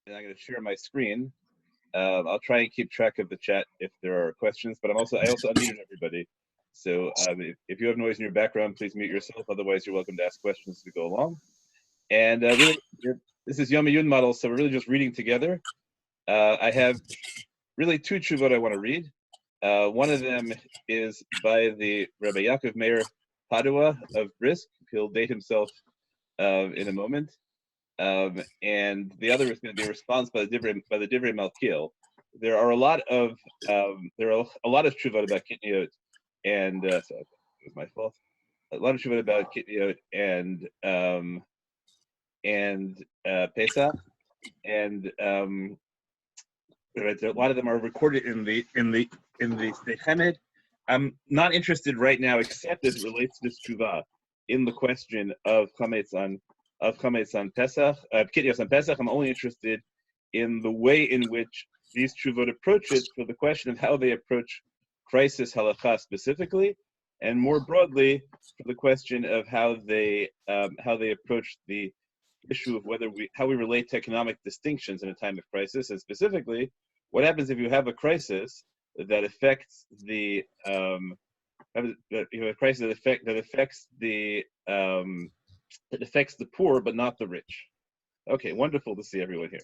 and I'm going to share my screen. I'll try and keep track of the chat if there are questions, but I also unmuted everybody. So if you have noise in your background, please mute yourself. Otherwise, you're welcome to ask questions as we go along. And really, this is Yom Yun model, so we're really just reading together. I have really two tshuvot I want to read. One of them is by the Rabbi Yaakov Meir Padua of Brisk. He'll date himself in a moment. And the other is going to be a response by the Divrei Malkiel. There are a lot of tshuvot about Kitniyot, and so it was my fault. A lot of tshuvot about Kitniyot and Pesach, and right, a lot of them are recorded in the Sechemed. I'm not interested right now, except as it relates to this tshuva, in the question of chametz on Pesach, Kitniyot on Pesach. I'm only interested in the way in which these tshuvot approach it, for the question of how they approach crisis halakhah specifically, and more broadly for the question of how they approach the issue of how we relate to economic distinctions in a time of crisis, and specifically what happens if you have a crisis that affects the that affects the poor but not the rich. Okay, wonderful to see everyone here.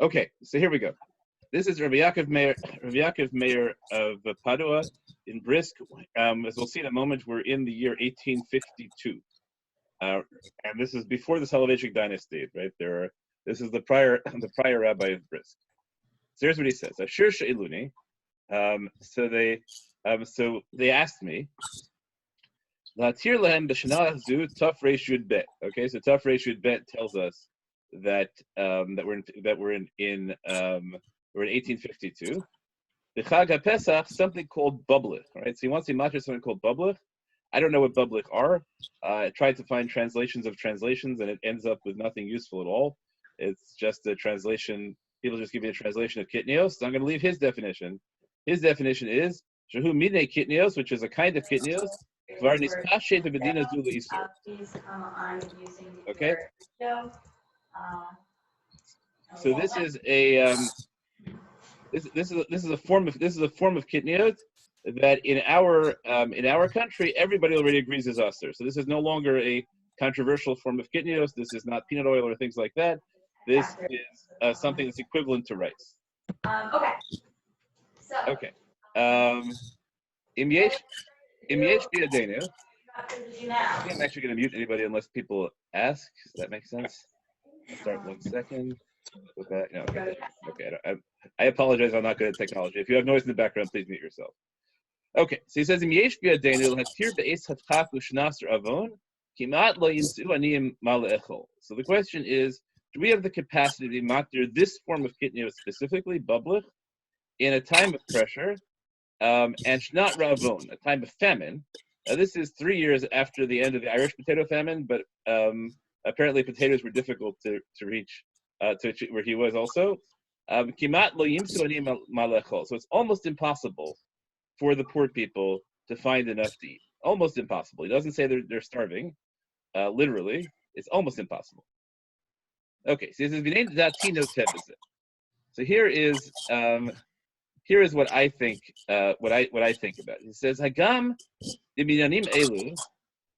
Okay, so here we go. This is Rabbi Yaakov Meir of Padua in Brisk. As we'll see in a moment, we're in the year 1852. And this is before the Soloveitchik dynasty, right? This is the prior rabbi of Brisk. So here's what he says: Ashir she'iluni. So they asked me. Latir lehem b'shana zu taf reish yud bet. Okay, so taf reish yud bet tells us that we're in 1852. The Chag HaPesach, something called bublech. Right, so he wants to imagine something called bublech. I don't know what bublech are. I tried to find translations of translations, and it ends up with nothing useful at all. It's just a translation. People just give me a translation of kitnios. So I'm going to leave his definition. His definition is shehu midnei kitnios, which is a kind of kitnios. Okay. So this is a this is a form of kitniyot that in our country everybody already agrees is usher. So this is no longer a controversial form of kitniyot. This is not peanut oil or things like that. This is something that's equivalent to rice. Okay. I'm actually going to mute anybody unless people ask. Does that make sense? Start 1 second. With that, no, okay. I apologize. I'm not good at technology. If you have noise in the background, please mute yourself. Okay. So he says, so the question is, do we have the capacity to matter this form of kitniyot specifically, bublech, in a time of pressure, and shnat ravon, a time of famine? Now, this is 3 years after the end of the Irish potato famine, but apparently potatoes were difficult to reach to where he was also. So it's almost impossible for the poor people to find enough to eat. Almost impossible. He doesn't say they're starving. Literally, it's almost impossible. Okay, so he says, so here is what I think. What I think about it. He says, Hagam diminyanim elu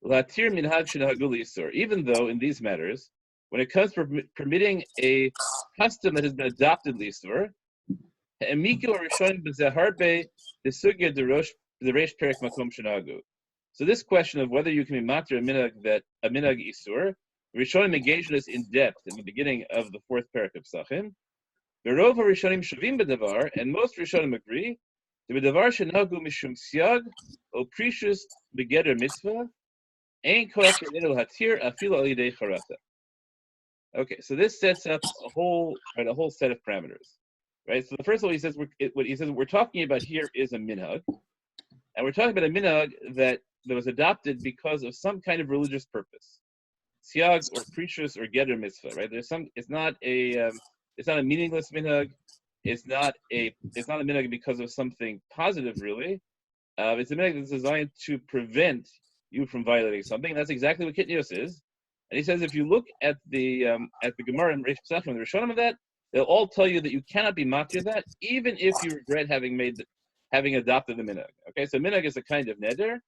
latir minhag shenahagul isur. Even though in these matters, when it comes to permitting a custom that has been adopted lisur, so this question of whether you can be matir a minhag isur, Rishonim engaged in this in depth in the beginning of the 4th parak of Psachim. Berov Rishonim shavim b'davar, and most Rishonim agree the b'davar shenagu mishum siag o precious begeder mitzvah ein koach enel hatir afil al yidei charata. Okay, so this sets up a whole set of parameters, right? So the first of all, he says what we're talking about here is a minhag, and we're talking about a minhag that was adopted because of some kind of religious purpose, siag or precious or geder mitzvah, right? It's not a meaningless minhag. It's not a minhag because of something positive, really. It's a minhag that's designed to prevent you from violating something. And that's exactly what kitniyos is. And he says if you look at the Gemara and Reish Pesachim and the Rishonim of that, they'll all tell you that you cannot be matir that, even if you regret having adopted the minhag. Okay, so minhag is a kind of neder,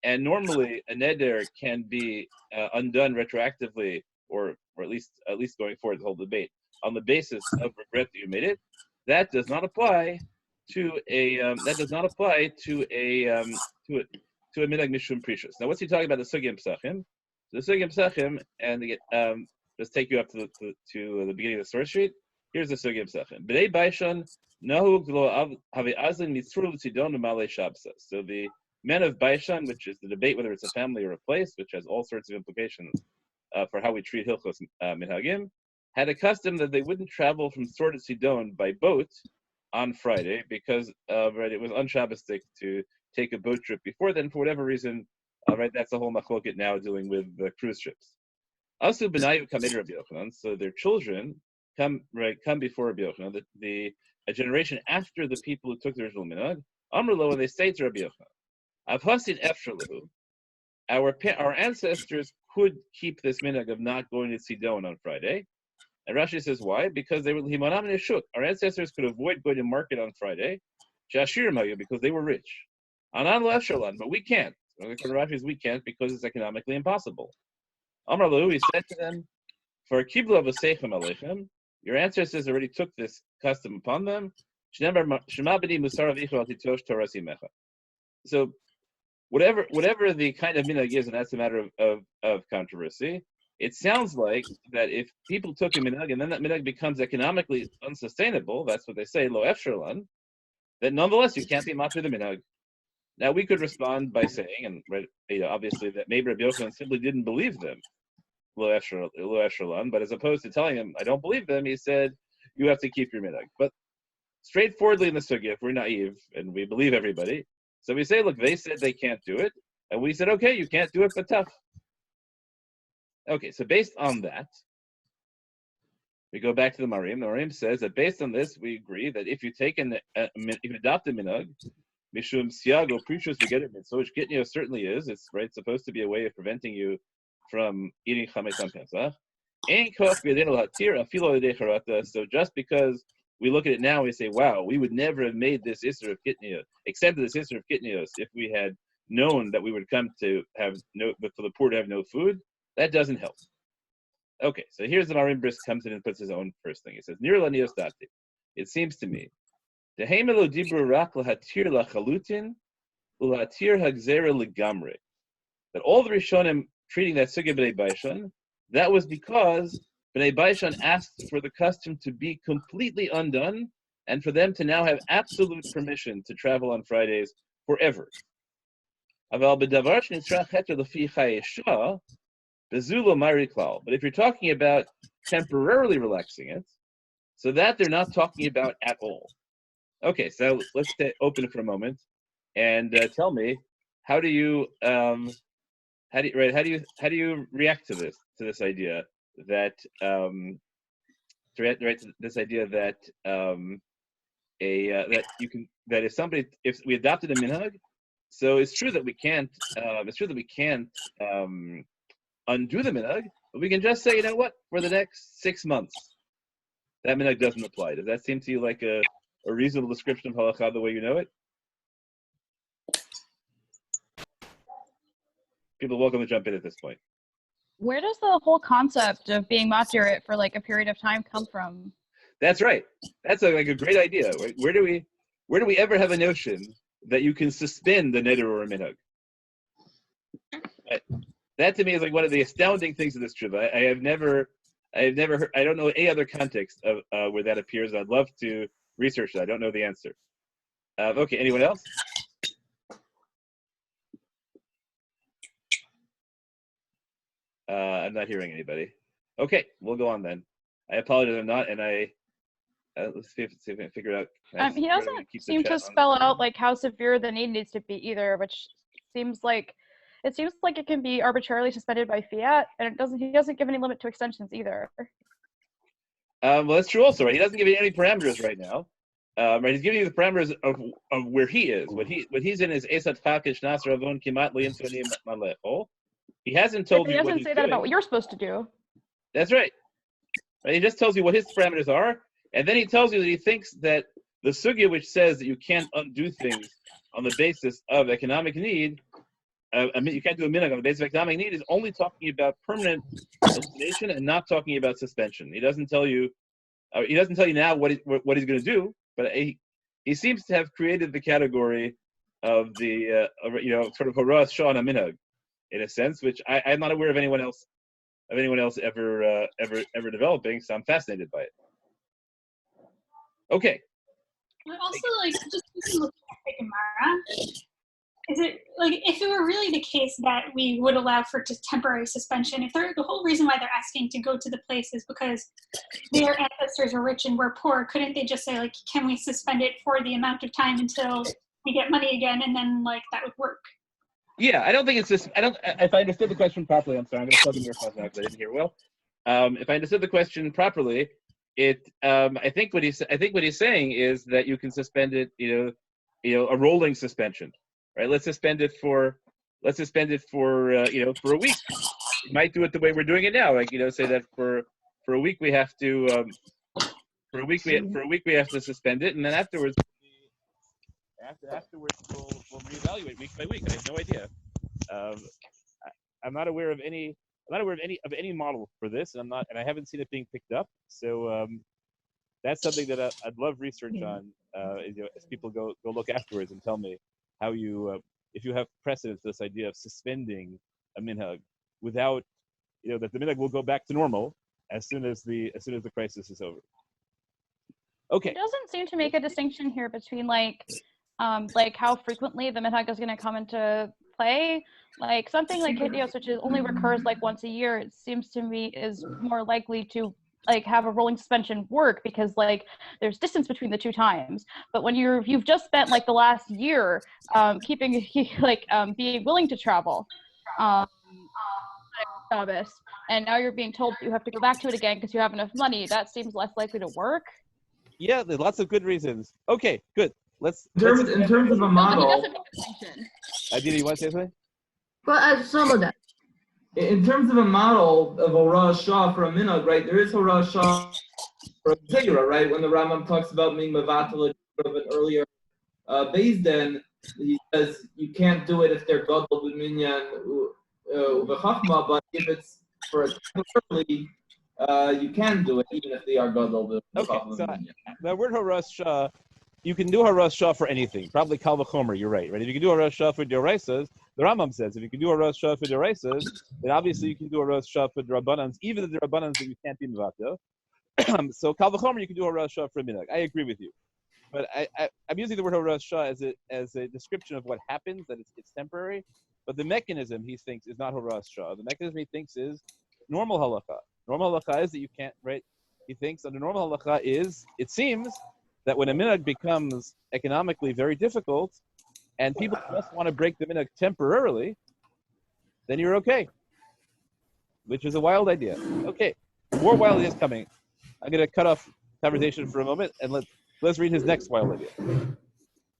and normally a neder can be undone retroactively, or at least going forward the whole debate on the basis of regret that you made it. That does not apply to a minhag mishum precious. Now, what's he talking about? The sugim pesachim. The sugim pesachim, and let's take you up to the beginning of the source sheet. Here's the sugim pesachim. B'nei Baishan nahug lo havi azlin mitzru l'tzidon u'malei shabsa. So the men of Baishan, which is the debate whether it's a family or a place, which has all sorts of implications for how we treat hilchos minhagim, had a custom that they wouldn't travel from Sor to Sidon by boat on Friday because it was unshabbostic to take a boat trip before then for whatever reason. That's the whole machloket now dealing with the cruise ships. Asu b'nayu kamed Rabbi Yochanan, so their children come before Rabbi Yochanan, a generation after the people who took the original minhag. Amrlo, and they say to Rabbi Yochanan, Avhasin efshalu, our ancestors could keep this minhag of not going to Sidon on Friday. And Rashi says why? Because they were himanam neshuk. Our ancestors could avoid going to market on Friday, shashir mayu, because they were rich. Anan lo efshalan, but we can't. Rashi says we can't because it's economically impossible. Amar Lahu, he said to them, for kiblu v'seichem aleichem, your ancestors already took this custom upon them. So whatever the kind of minhag is, and that's a matter of controversy, it sounds like that if people took a minhag and then that minhag becomes economically unsustainable, that's what they say, lo efshalan, that nonetheless you can't be matir the minhag. Now we could respond by saying, and obviously that maybe Rabbi Yochanan simply didn't believe them, lo efshalan, but as opposed to telling him, I don't believe them, he said, you have to keep your minhag. But straightforwardly in the sugya, if we're naive and we believe everybody, so we say, look, they said they can't do it, and we said, okay, you can't do it, but tough. Okay, so based on that, we go back to the Marim. The Marim says that based on this, we agree that if you if you adopt a minhag, mishum siag or precious begetter mitzvah, which Kitniyot certainly is, it's supposed to be a way of preventing you from eating chametz on Pesach. So just because we look at it now, we say, wow, we would never have made this Isser of Kitniyot, accepted this Isser of Kitniyot, if we had known that we would come to have for the poor to have no food. That doesn't help. Okay, so here's the Marim Brisk comes in and puts his own first thing. He says, Nir lanios dati. It seems to me, dehemelo dibru rak lahatir lachalutin, ulahatir hagzera legamre. That all the Rishonim treating that sugya b'nei Baishan, that was because B'nai Baishan asked for the custom to be completely undone and for them to now have absolute permission to travel on Fridays forever. But if you're talking about temporarily relaxing it, so that they're not talking about at all. Okay, so let's open it for a moment and tell me, how do you react to this idea that if we adopted a minhag, so it's true that we can't undo the minhag, but we can just say, you know what, for the next 6 months, that minhag doesn't apply. Does that seem to you like a reasonable description of Halakhah the way you know it? People are welcome to jump in at this point. Where does the whole concept of being matir for like a period of time come from? That's right. That's a great idea. Where do we ever have a notion that you can suspend the neder or a minhag? That to me is like one of the astounding things of this trivia. I have never heard. I don't know any other context of where that appears. I'd love to research that. I don't know the answer. Okay, anyone else? I'm not hearing anybody. Okay, we'll go on then. I apologize, I'm not, and let's see if I can figure it out. He doesn't seem to spell out like how severe the need needs to be either, which seems like it can be arbitrarily suspended by fiat, and he doesn't give any limit to extensions either. Well, that's true also, right? He doesn't give you any parameters right now. Right, he's giving you the parameters of where he is. What he's in is Esat Chakish Nasr Avon Kimat Li'Insonim Malechol. He hasn't Yeah, told but he you what doesn't he's say that about doing. what you're supposed to do. That's right. He just tells you what his parameters are, and then he tells you that he thinks that the sugya which says that you can't undo things on the basis of economic need, you can't do a minhag on the basis of economic need, is only talking about permanent elimination and not talking about suspension. He doesn't tell you. He doesn't tell you now what he's going to do, but he seems to have created the category of the sort of horas shah and minhag, in a sense, which I'm not aware of anyone else ever developing. So I'm fascinated by it. Okay. But also, like, just looking at the Gemara, is it like if it were really the case that we would allow for just temporary suspension? If the whole reason why they're asking to go to the place is because their ancestors were rich and we're poor, couldn't they just say, like, can we suspend it for the amount of time until we get money again, and then, like, that would work? Yeah, I don't think it's just. I don't. If I understood the question properly, I'm sorry. I'm going to plug in your phone now because I didn't hear well. If I understood the question properly, I think what he's saying is that you can suspend it. A rolling suspension, right? Let's suspend it for for a week. You might do it the way we're doing it now, like say that for a week we have to for a week we have to suspend it, and then afterwards we'll reevaluate week by week. I have no idea. I'm not aware of any model for this, and I haven't seen it being picked up. So that's something that I'd love research on. As people go look afterwards and tell me how you if you have precedence for this idea of suspending a minhag without that the minhag will go back to normal as soon as the crisis is over. Okay. It doesn't seem to make a distinction here between like how frequently the minhag is going to come into play. Like something like Kitniyot, which only recurs like once a year, it seems to me is more likely to like have a rolling suspension work because like there's distance between the two times. But when you've just spent like the last year keeping being willing to travel Shabbos, and now you're being told you have to go back to it again because you have enough money, that seems less likely to work. Yeah, there's lots of good reasons. Okay, good. In terms of a model. He doesn't make a distinction. Aditi, you want to say something? But some of that. In terms of a model of Horas Shah for a minhag, right? There is Horas Shah for a Zeira, right? When the Rambam talks about being Mevatel of an earlier Beis Din, he says you can't do it if they're Gadol b'minyan u'v'chachma, but if it's for a temporarily, you can do it even if they are Gadol b'chachma. Okay, so the word Horas Shah, you can do Horas Shah for anything. Probably Kal V'chomer, you're right? If you can do Horas Shah for D'oraisas, the Rambam says, if you can do Horas Shah for D'oraisas, then obviously you can do Horas Shah for D'Rabbanans, even the D'Rabbanans that you can't be Mevatel. So Kal V'chomer, you can do Horas Shah for a minhag. I agree with you. But I'm using the word Horas Shah as a description of what happens, that it's temporary. But the mechanism, he thinks, is not Horas Shah. The mechanism he thinks is normal Halakhah. Normal Halakhah is that you can't, right? He thinks under normal Halakhah is, it seems, that when a minhag becomes economically very difficult and people just want to break the minhag temporarily, then you're okay. Which is a wild idea. Okay, more wild ideas coming. I'm going to cut off conversation for a moment and let's read his next wild idea.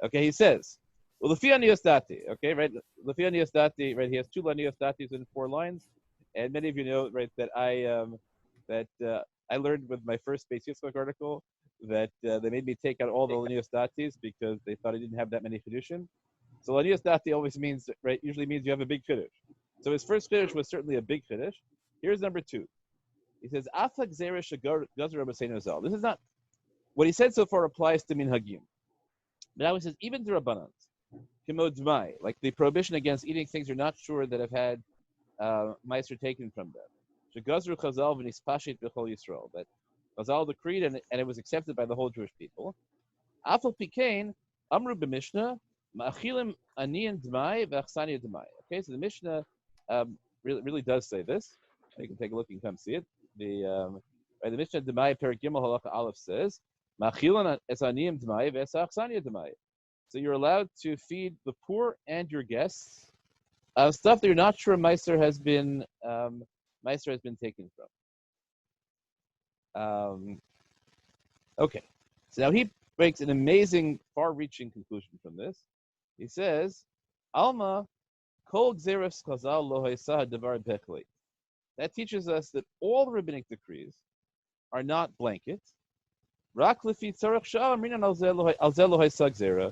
Okay, he says, well, Lefi Aniyos Dati, okay, right? Lefi Aniyos Dati, right? He has two Aniyos Datis in 4 lines, and many of you know, right, that I learned with my first Beis Yitzchak article that they made me take out all the Aniyos Datis because they thought I didn't have that many Chidushim. So Aniyos Dati always means, right, usually means you have a big Chiddush. So his first Chiddush was certainly a big Chiddush. Here's number 2. He says, Afak Zeresh Gazer Rabbeinu Zal. This is not, what he said so far applies to Minhagim. But now he says, even to Rabbanans, Kimo Dmai, like the prohibition against eating things you're not sure that have had Meiser taken from them. Shegazru Chazal v'nispashit b'chol Yisrael. That Chazal decreed and it was accepted by the whole Jewish people. Afal Pikain, Amru b'Mishnah, Ma'achilim aniyan Dmai v'achsaniya Dmai. Okay, so the Mishnah really does say this. You can take a look and come see it. The Mishnah Dmai Perek Gimel Halakhah Aleph says, Ma'achilim es aniyim Dmai v'achsaniya Dmai. So you're allowed to feed the poor and your guests stuff that you're not sure Meiser has been taken from. Okay, so now he makes an amazing, far-reaching conclusion from this. He says, Alma Kol gzeras chazal lo haisa davar bechli. That teaches us that all the rabbinic decrees are not blanket. Rak lefi tzarech sha'am rinan al zeh lo haisa gzera.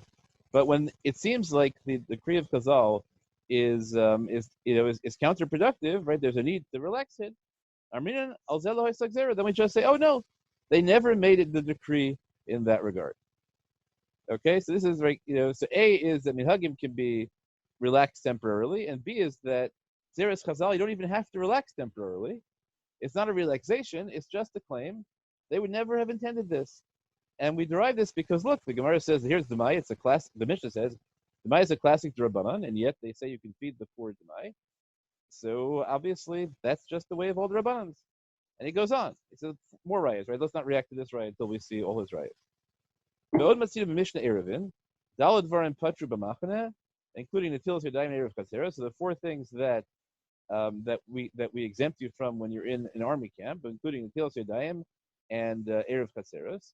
But when it seems like the decree of chazal is counterproductive, right? There's a need to relax it. Amrinan al zeh lo haisa gzera. Then we just say, oh no, they never made it the decree in that regard. Okay, so this is right. So A is that minhagim can be relaxed temporarily, and B is that zeres chazal, you don't even have to relax temporarily. It's not a relaxation; it's just a claim. They would never have intended this, and we derive this because look, the Gemara says here's Demai. It's a class. The Mishnah says Demai is a classic drabanan, and yet they say you can feed the poor Demai. So obviously that's just the way of all the rabbanans. And he goes on. He says more rayas, right? Let's not react to this raya until we see all his rayas. Me'od matzid b'mishnah erevin, dalad varim patru b'machane, including the tilas yadayim erev chatzera. So the four things that we exempt you from when you're in an army camp, including the tilas yadayim and erev chatzeros.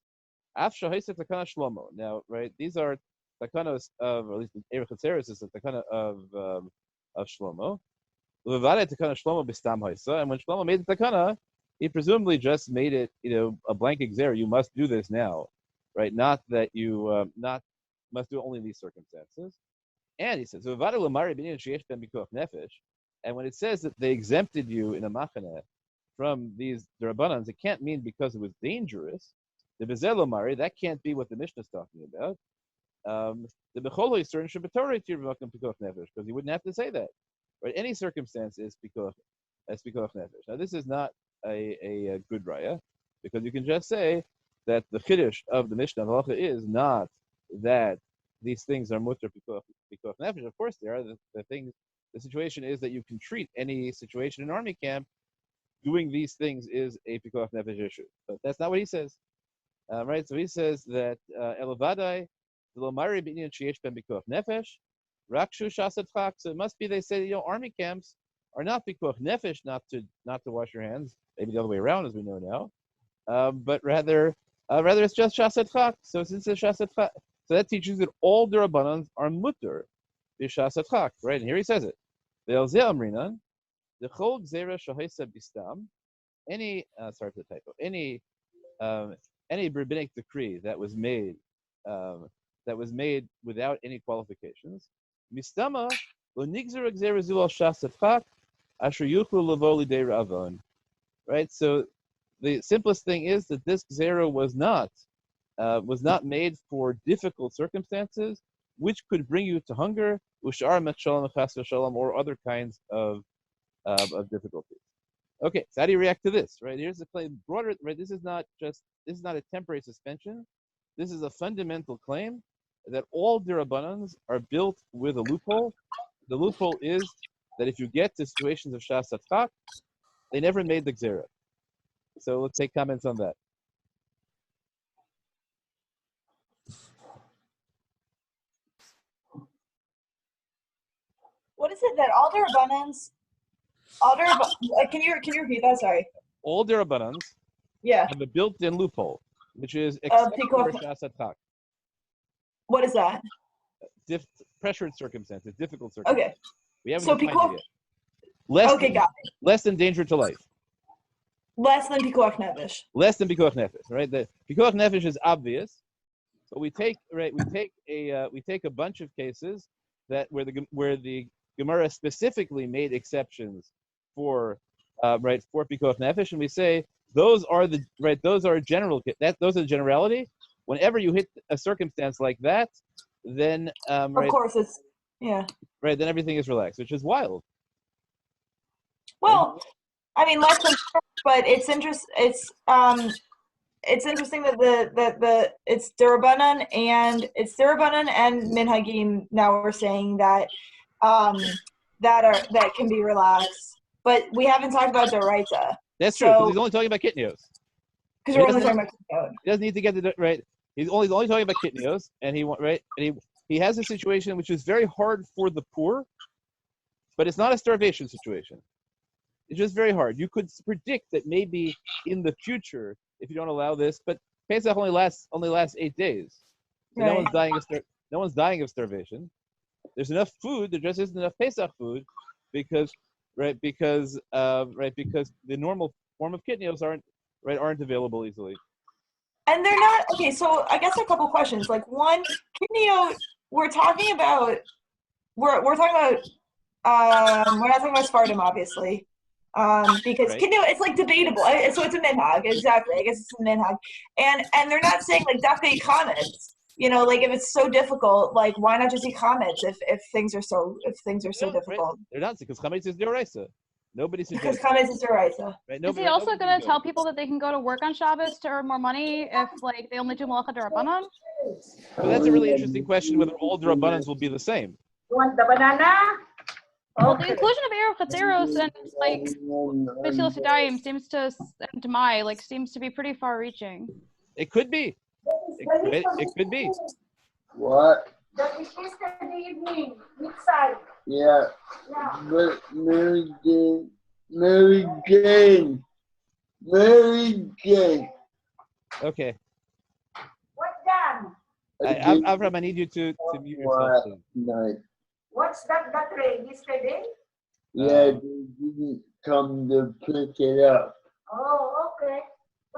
Af shahisa takana shlomo. Now, right, these are takanos of, or at least erev chatzeros is the takana of Shlomo. Levada takana Shlomo b'stam haisa, and when Shlomo made the takana, he presumably just made it, a blanket gzer. You must do this now, right? Not that you must do it only in these circumstances. And he says, and when it says that they exempted you in a machane from these derabbanans, it can't mean because it was dangerous. The bezelomari, that can't be what the Mishnah is talking about. The becholo is certain shabbatori because you wouldn't have to say that, right? Any circumstance is pikuach nefesh. Now this is not a good raya, because you can just say that the chiddush of the Mishnah of Halakhah is not that these things are mutter pikuach nefesh. Of course, they are. The situation is that you can treat any situation in an army camp. Doing these things is a pikuach nefesh issue, but that's not what he says. Right? So he says that elavadai delomari b'inyan sheyesh ben pikuach nefesh rakshu shasat chak. So it must be they say army camps are not pikuach nefesh, not to wash your hands. Maybe the other way around, as we know now. But rather it's just shasat chak. So since it's shasat chak, so that teaches that all derabbanans are mutter b'shasat chak. Right? And here he says it. Ve'alzeh amrinan dechol gzera shahisa bistam. Any sorry for the typo. Any rabbinic decree that was made without any qualifications, mistama lo nigzer gzera zu al shasat chak asher yuchlu lavo lidei ravon. Right. So the simplest thing is that this gzera was not made for difficult circumstances, which could bring you to hunger, ushar mechalom chas v'shalom, or other kinds of difficulties. Okay, so how do you react to this? Right, here's the claim broader. Right, this is not a temporary suspension. This is a fundamental claim that all derabbanans are built with a loophole. The loophole is that if you get to situations of shasat chak, they never made the gzera. So let's take comments on that. What is it that can you repeat that? Sorry. All derabbanans have a built-in loophole, which is except for shasat chak. What is that? Pressured circumstances, difficult circumstances. Okay. We haven't So defined it yet. Less than danger to life. Less than pikuach nefesh. Less than pikuach nefesh, right? The pikuach nefesh is obvious, but we take a bunch of cases that where the Gemara specifically made exceptions for pikuach nefesh, and we say those are the generality. Whenever you hit a circumstance like that, then of course it's right. Then everything is relaxed, which is wild. Well, I mean, less than, but it's interesting. It's interesting that it's derabanan and minhagim. Now we're saying that that can be relaxed, but we haven't talked about deraita. That's true. Because he's only talking about kitniyot. Because we're only talking about kitniyot. He doesn't need to get the right. He's only talking about kitniyot, and he has a situation which is very hard for the poor, but it's not a starvation situation. It's just very hard. You could predict that maybe in the future, if you don't allow this, but Pesach only lasts 8 days. So right. No one's dying of starvation. there's enough food. There just isn't enough Pesach food because because the normal form of kitnios aren't available easily. And they're not okay. So I guess a couple questions. Like one, Kitniyot, we're talking about we're talking about we're not talking about Spartam, obviously. Because Right. Kitniyot, it's like debatable. So it's a minhag, exactly. I guess it's a minhag. And they're not saying like dafka eat chametz. You know, like if it's so difficult, like why not just eat chametz if things are so difficult? Right. They're not because chametz is deraisa. Nobody Because suggests. chametz is deraisa. Right? Is he also going to tell people that they can go to work on Shabbos to earn more money if like they only do Malacha D'Rabbanan? Well, that's a really interesting question. Whether all D'Rabbanans will be the same. You want the banana? Well, the inclusion of Erev Chatzeros and like B'Tzilas Yadayim seems to and Demai like seems to be pretty far-reaching. It could be. It could be. What? That is yesterday evening. Which side? Yeah. But Mary Jane. Okay. What's that? Avram, I need you to mute yourself, please. Night. What's that rain yesterday? Yeah, they didn't come to pick it up. Oh, okay.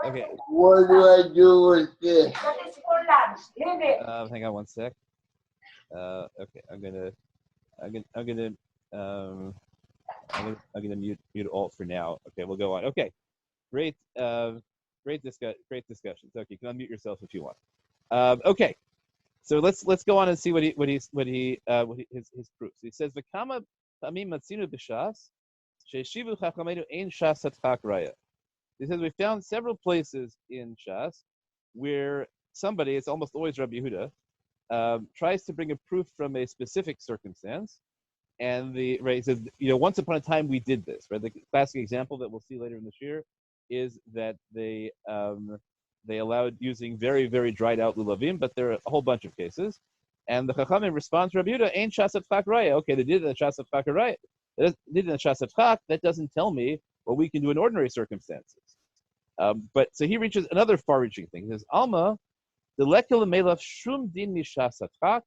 Okay. What do I do with this? That is for lunch. Leave it. Hang on one sec. Okay, I'm gonna mute alt for now. Okay, we'll go on. Okay, great discussions. Okay, you can unmute yourself if you want. Okay, so let's go on and see his proofs. He says v'kama pamim matzinu b'shas she'eshivu chachamenu ein shas hatchak raya. He says we found several places in Shas where somebody, it's almost always Rabbi Yehuda, tries to bring a proof from a specific circumstance, and he says, once upon a time we did this. Right, the classic example that we'll see later in this year is that they allowed using very, very dried out lulavim, but there are a whole bunch of cases, and the Chachamim responds to Rabbi Yehuda, "Ain't shasat chak raya." Okay, they did it in shasat chak raya. They did it in shasat chak. That doesn't tell me what we can do in ordinary circumstances. But so he reaches another far-reaching thing. He says, "Alma, the lekel melaf shum din mishasat chak,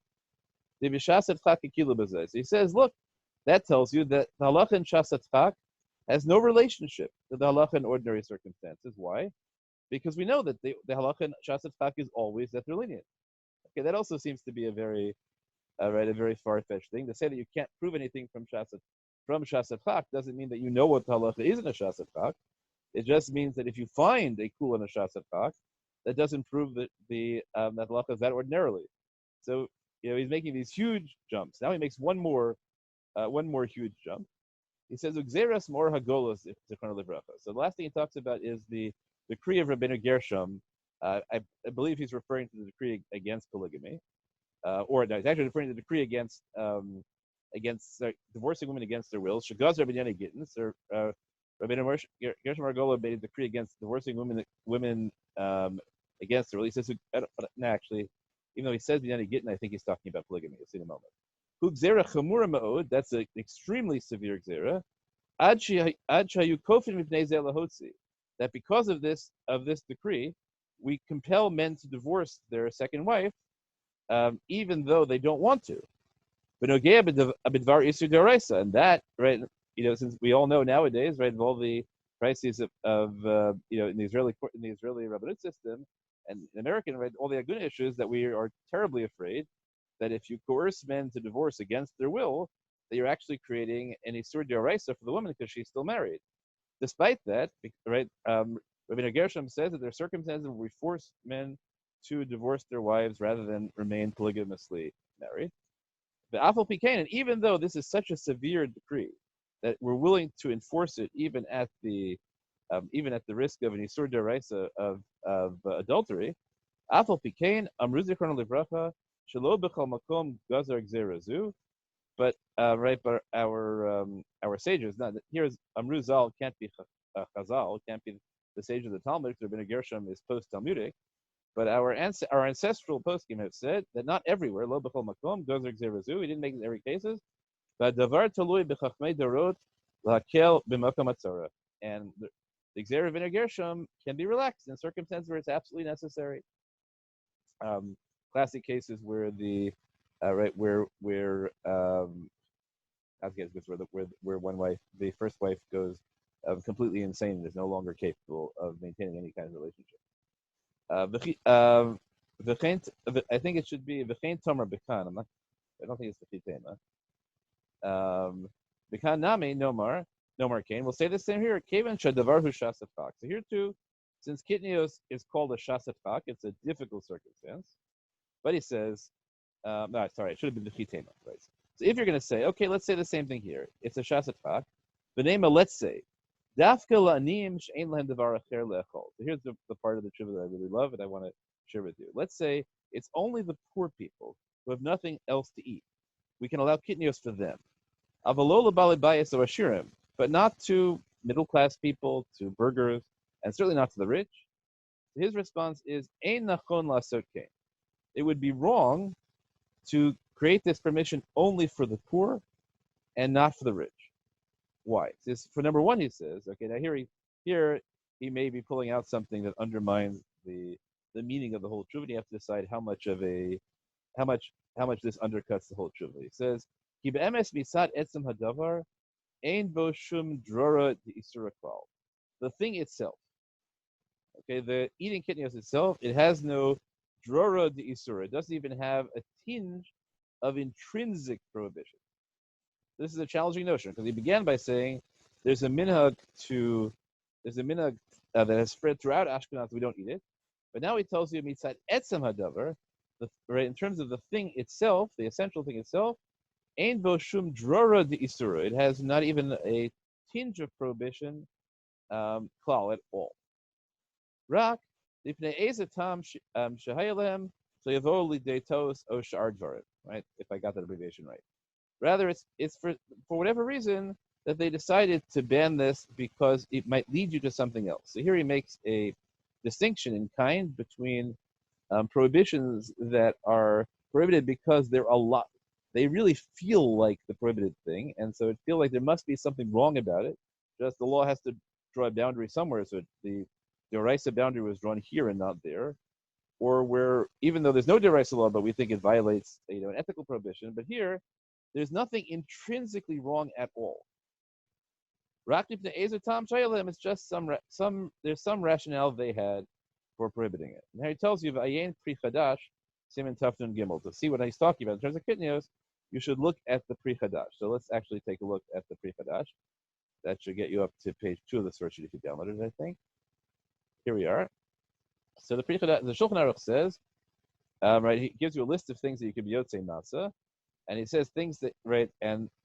the mishasat chak kilu b'zeh." So he says, look, that tells you that the halacha in shasat chak has no relationship to the halacha in ordinary circumstances. Why? Because we know that the halacha in shasat chak is always that they're lenient. Okay, that also seems to be a very far-fetched thing. To say that you can't prove anything from shasat chak doesn't mean that you know what the halacha is in a shasat chak. It just means that if you find a kul in a shasat chak, that doesn't prove that that halacha is that ordinarily. So he's making these huge jumps. Now he makes one more huge jump. He says Ugzeras mor hagolos zichron livracha. So the last thing he talks about is the decree of Rabbeinu Gershom. I believe he's referring to the decree against polygamy, or no, he's actually referring to the decree against divorcing women against their wills. Shagaz Rabbeinu Gittin. So Rabbeinu Gershom Margola made a decree against divorcing women against their will. He says, actually, even though he says Binyan Gittin, I think he's talking about polygamy. You'll see in a moment. Gzera chamura ma'od, that's an extremely severe gzera. Ad shayu kofin mipnei zeh lahotzi, that because of this decree, we compel men to divorce their second wife, even though they don't want to. B'nogea b'dvar isur d'oraisa, and that, right, since we all know nowadays, right, of all the crises of in the Israeli rabbinate system and the American, right, all the aguna issues, that we are terribly afraid that if you coerce men to divorce against their will, that you're actually creating an isur d'oraisa for the woman because she's still married. Despite that, right, Rabbeinu Gershom says that there are circumstances where we force men to divorce their wives rather than remain polygamously married. The Afal Pikain, and even though this is such a severe decree that we're willing to enforce it even at the risk of an isur d'oraisa of adultery, Afal Pikain amru zichron livracha shelo b'chol makom gazar gzera zu. But but our sages, not here's Amru Zal can't be Chazal, can't be the sage of the Talmud. Rabbeinu Gershom is post-Talmudic, but our ancestral poskim have said that not everywhere lo b'chol makom gozer gzerazu. He didn't make it in every cases, but davar talui b'chachmei darot lakel b'makom atzara, and the gzer of Rabbeinu Gershom can be relaxed in circumstances where it's absolutely necessary. Classic cases where the right, I forget this, where one wife, the first wife, goes completely insane and is no longer capable of maintaining any kind of relationship. I think it should be v'chein tomer bekan. I don't think it's the chitema. Bekan nami nomar kain. We'll say the same here. Kevan shadavar hu shasat chak. So here too, since Kitniyot is called a shasat chak, it's a difficult circumstance. But he says, no, sorry, it should have been the chitema, right? So if you're going to say, okay, let's say the same thing here. It's a shasat chak. V'nema, let's say, dafka la'aniyim she'ein lahem davar acher le'echol. So here's the part of the trivia that I really love and I want to share with you. Let's say it's only the poor people who have nothing else to eat. We can allow kitnios for them. Avalola balibayas or ashirim, but not to middle-class people, to burghers, and certainly not to the rich. His response is, ein nachon la'asot kein. It would be wrong to create this permission only for the poor and not for the rich. Why? For number one, he says, okay, now here he may be pulling out something that undermines the meaning of the whole truth. You have to decide how much this undercuts the whole truth. He says, Ki be'emes misad etzem hadavar ein bo shum drora de'isura klal. The thing itself, okay, the eating kitnios itself, it has no drora de'isura. It doesn't even have a tinge of intrinsic prohibition. This is a challenging notion because he began by saying there's a minhag that has spread throughout Ashkenaz. We don't eat it, but now he tells you mitzad etzem hadavar, right? In terms of the thing itself, the essential thing itself, ein bo shum drora de'isura. It has not even a tinge of prohibition, klal at all. Rak lifnei eze tam shehayalem sheyavo lidei tos o shar dvarim. Right? If I got that abbreviation right. Rather, it's for whatever reason that they decided to ban this because it might lead you to something else. So here he makes a distinction in kind between prohibitions that are prohibited because they're a lot. They really feel like the prohibited thing, and so it feels like there must be something wrong about it. Just the law has to draw a boundary somewhere, so the Oraisa boundary was drawn here and not there, or where even though there's no Oraisa law, but we think it violates an ethical prohibition, but here there's nothing intrinsically wrong at all. It's just there's some rationale they had for prohibiting it. And here he tells you V'ayin Pri Chadash Siman Tafnun Gimel. To see what he's talking about in terms of kitnios, you should look at the Pri Chadash. So let's actually take a look at the Pri Chadash. That should get you up to page 2 of the source sheet if you downloaded it, I think. Here we are. So the Pri Chadash, the Shulchan Aruch says, right, he gives you a list of things that you could be yotzei matzah. And he says things that, right,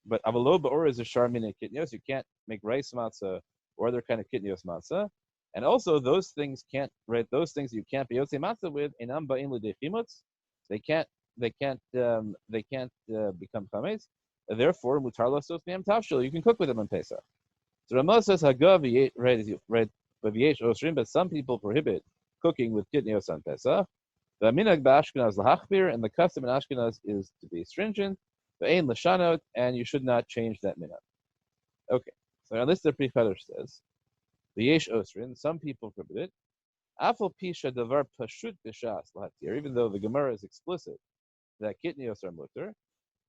but avalo ba'or is a sharmina kitnios. You can't make rice matzah or other kind of kitnios matzah. And also those things can't, right, those things you can't be yotzei matzah with, inam ba'in l'dechimutz. They can't become chametz. Therefore, mutar lasos mi'am tavshil. You can cook with them on Pesach. So Ramah says hagav, right, but v'yesh osrim, but some people prohibit cooking with kitnios on Pesach. The minhag b'Ashkenaz lahachmir, and the custom in Ashkenaz is to be stringent. Ve'ein l'shanot, and you should not change that minhag. Okay, so now this the Pri Chadash says, v'yesh osrin, some people prohibit it. Afal pisha davar pashut b'shas lahatir, even though the Gemara is explicit that kitnios are mutter.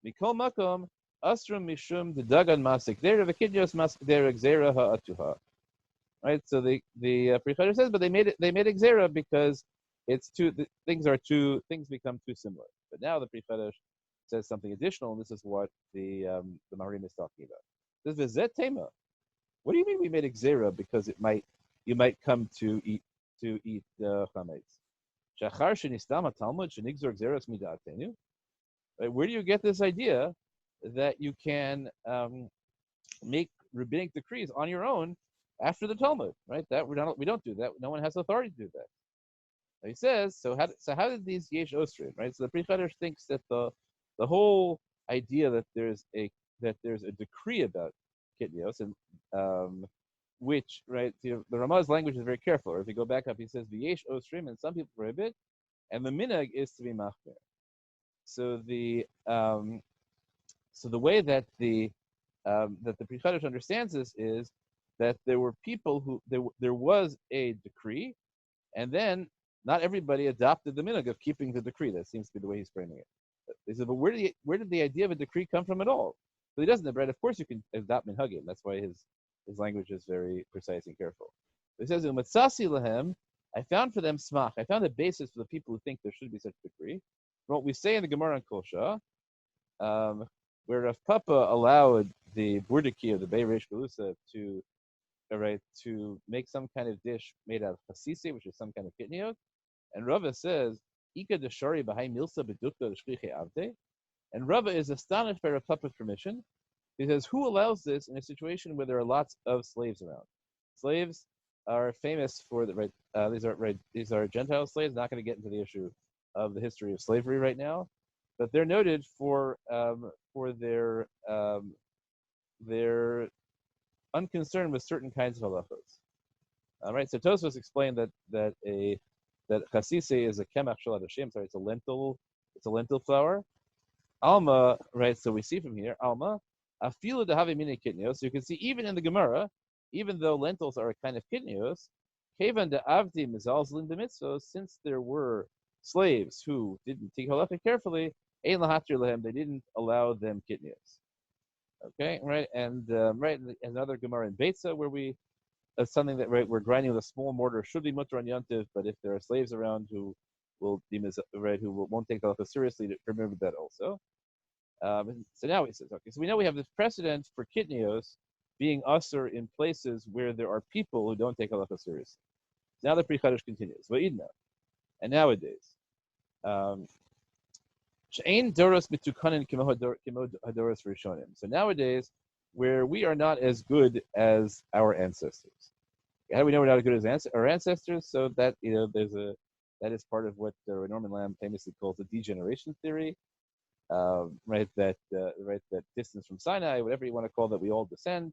Mikol makom asrum mishum dedagan masik dera v'kitnios masik dera gzera ha'atuha. Right, so the Pri Chadash says, but they made gzera because it's things become too similar. But now the Pri Chadash says something additional, and this is what the Maharim is talking about. This is V'zet Tema. What do you mean we made a gzera because you might come to eat chametz? Shachar shenistam haTalmud shenigzor gzeras midatenu. Where do you get this idea that you can make rabbinic decrees on your own after the Talmud? Right? That we don't do that. No one has authority to do that. He says, so how did these yesh osrim, right? So the Pri Chadash thinks that the whole idea that there's a decree about kitnios, and which, right, the Ramah's language is very careful. Or if you go back up, he says the yesh osrim, and some people prohibit, and the minhag is to be machmir. So the way that the Pri Chadash understands this is that there were people who there was a decree, and then not everybody adopted the minhag of keeping the decree. That seems to be the way he's framing it. They said, but where did the idea of a decree come from at all? So he doesn't have bread. Of course, you can adopt minhagim. That's why his language is very precise and careful. He says, "Umatsasi lahem." I found for them smach. I found a basis for the people who think there should be such a decree. From what we say in the Gemara and Kosha, where Rav Papa allowed the burdiki of the Beirish Galusa to make some kind of dish made out of chasisi, which is some kind of kitniyot, and Rava says, "Ika deshari b'hai milsa bedukta d'shlichei avde," and Rava is astonished by Rav Papa's permission. He says, "Who allows this in a situation where there are lots of slaves around? Slaves are famous for the these are Gentile slaves. Not going to get into the issue of the history of slavery right now, but they're noted for their unconcern with certain kinds of halachos. All right, so Tosfos explained that chasise is a kemach shel adashim. Sorry, it's a lentil flour. Alma, right? So we see from here, alma afilu dehavi mini kitnios. So you can see even in the Gemara, even though lentils are a kind of kitnios, kevan de avdi mizalzlin de mitzvos, since there were slaves who didn't take halacha carefully, ein lahatri lehem, they didn't allow them kitnios. Okay, right, and right, another Gemara in Beitza where we something that right we're grinding with a small mortar should be mutter on yontiv, but if there are slaves around who will deem as right won't take halacha seriously, remember that also. So now he says, okay, so we know we have this precedent for kitnios being usher in places where there are people who don't take halacha seriously. Now the Pri Chadash continues. Va'idna, and nowadays, she'ein doros mitukanin kimo hadoros rishonim. So nowadays, where we are not as good as our ancestors. How do we know we're not as good as our ancestors? So that that is part of what Norman Lamb famously calls the degeneration theory. That distance from Sinai, whatever you want to call that, we all descend.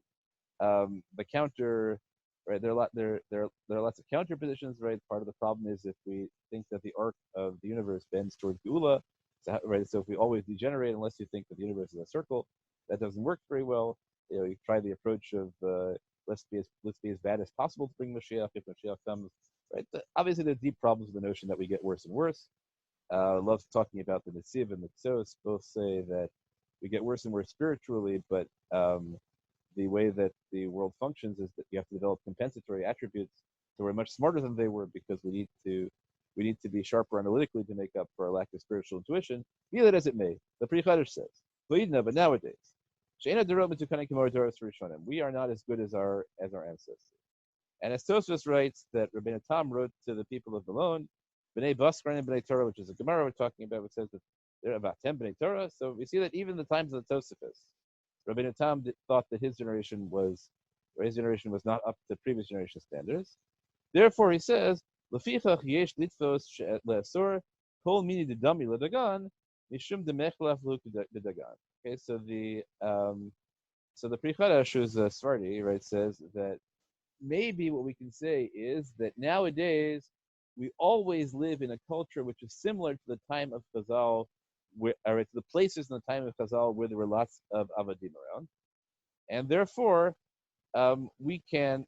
The counter, right? There are lots of counter positions, right? Part of the problem is if we think that the arc of the universe bends toward Geula, so if we always degenerate, unless you think that the universe is a circle, that doesn't work very well. You try the approach of let's be as bad as possible to bring Mashiach if Mashiach comes, right? Obviously, there's deep problems with the notion that we get worse and worse. Love talking about the Netziv and the Tzos. Both say that we get worse and worse spiritually, but the way that the world functions is that you have to develop compensatory attributes. So we're much smarter than they were because we need to be sharper analytically to make up for our lack of spiritual intuition. Be that as it may, the Pri Chadash says, but nowadays, we are not as good as our ancestors. And as Tosfos writes that Rabbeinu Tam wrote to the people of Babylon, B'nai Baskran and B'nai Torah, which is a Gemara we're talking about, which says that there are about 10 B'nai Torah. So we see that even in the times of the Tosafos, Rabbeinu Tam thought that his generation was not up to previous generation standards. Therefore, he says, L'fichach yesh litzvos le'asor kol mini dedami ledagan mishum demechlaf lu dedagan. Okay, so the Pri Chadash, who's a Sephardi, right, says that maybe what we can say is that nowadays we always live in a culture which is similar to the time of Chazal, to the places in the time of Chazal where there were lots of avadim around, and therefore we can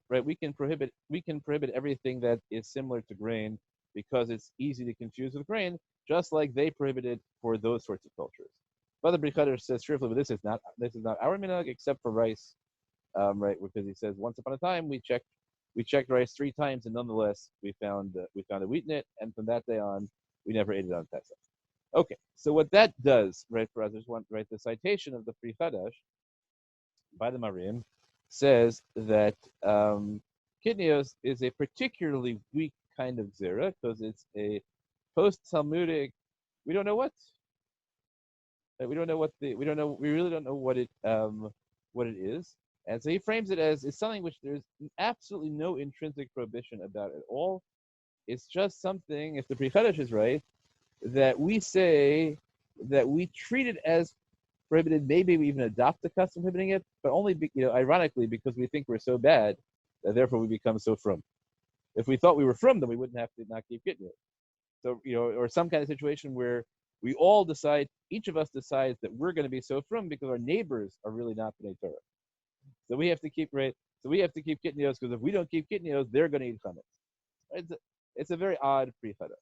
prohibit everything that is similar to grain because it's easy to confuse with grain, just like they prohibited for those sorts of cultures. But the Pri Chadash says truthfully, but this is not our minhag except for rice, right? Because he says once upon a time we checked rice 3 times and nonetheless we found a wheat in it, and from that day on we never ate it on Pesach. Okay, so what that does, right, for us, I just want the citation of the Pri Chadash by the Marim says that Kitniyos is a particularly weak kind of zera because it's a post-Talmudic. We really don't know what it is, and so he frames it as it's something which there's absolutely no intrinsic prohibition about at all. It's just something, if the Pri Chadash is right, that we say that we treat it as prohibited. Maybe we even adopt the custom of prohibiting it, but only ironically because we think we're so bad that therefore we become so frum. If we thought we were frum, then we wouldn't have to not keep getting it. So or some kind of situation where we all decide, each of us decides that we're going to be so frum because our neighbors are really not B'nai Torah. So we have to keep kitniyos because if we don't keep kitniyos, they're going to eat chametz. It's a very odd Pri Chadash.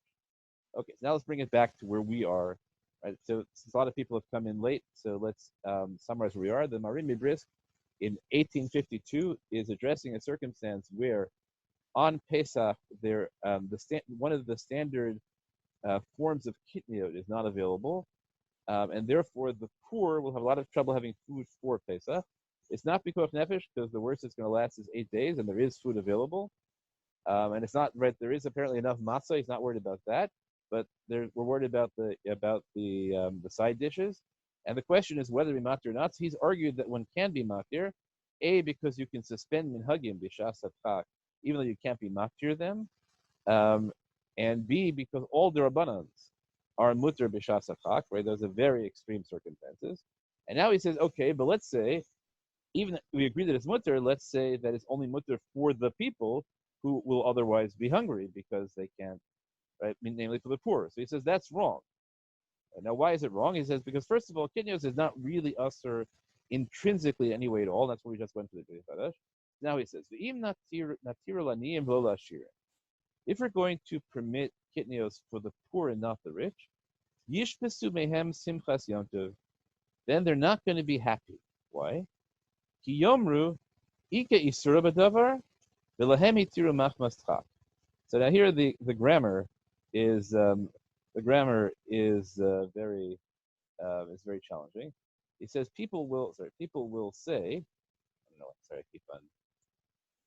Okay, so now let's bring it back to where we are Right. So since a lot of people have come in late, so let's summarize where we are. The Marim Mibrisk in 1852 is addressing a circumstance where on Pesach, one of the standard forms of Kitniyot is not available, and therefore the poor will have a lot of trouble having food for Pesach. It's not Pikuach Nefesh, because the worst it's going to last is 8 days, and there is food available. And it's not right. There is apparently enough matzah. He's not worried about that, but we're worried about the side dishes. And the question is whether to be matir or not. So he's argued that one can be matir, A, because you can suspend minhagim b'shas hachak, even though you can't be matir them, and B, because all the rabbanans are mutter b'shas hachak, right? Those are very extreme circumstances. And now he says, okay, but let's say, even if we agree that it's mutter, let's say that it's only mutter for the people who will otherwise be hungry because they can't, right? Namely for the poor. So he says that's wrong. Now, why is it wrong? He says because first of all, Kitniyot is not really usher intrinsically anyway at all. That's what we just went to the Chadash. Now he says, if we're going to permit Kitniyot for the poor and not the rich, then they're not going to be happy. Why? Ki yomru ika isura b'davar. So now here the grammar is very challenging. He says people will say, I don't know, sorry, I keep on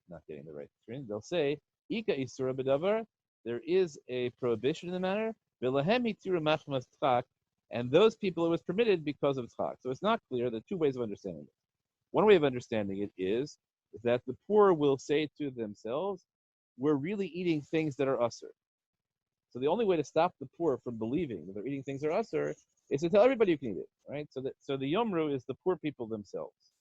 not getting the right screen. They'll say ika isura b'davar. There is a prohibition in the matter. And those people it was permitted because of tzchak. So it's not clear. There are two ways of understanding it. One way of understanding it is that the poor will say to themselves, we're really eating things that are usher. So the only way to stop the poor from believing that they're eating things that are usher is to tell everybody you can eat it, right? So the Yomru is the poor people themselves.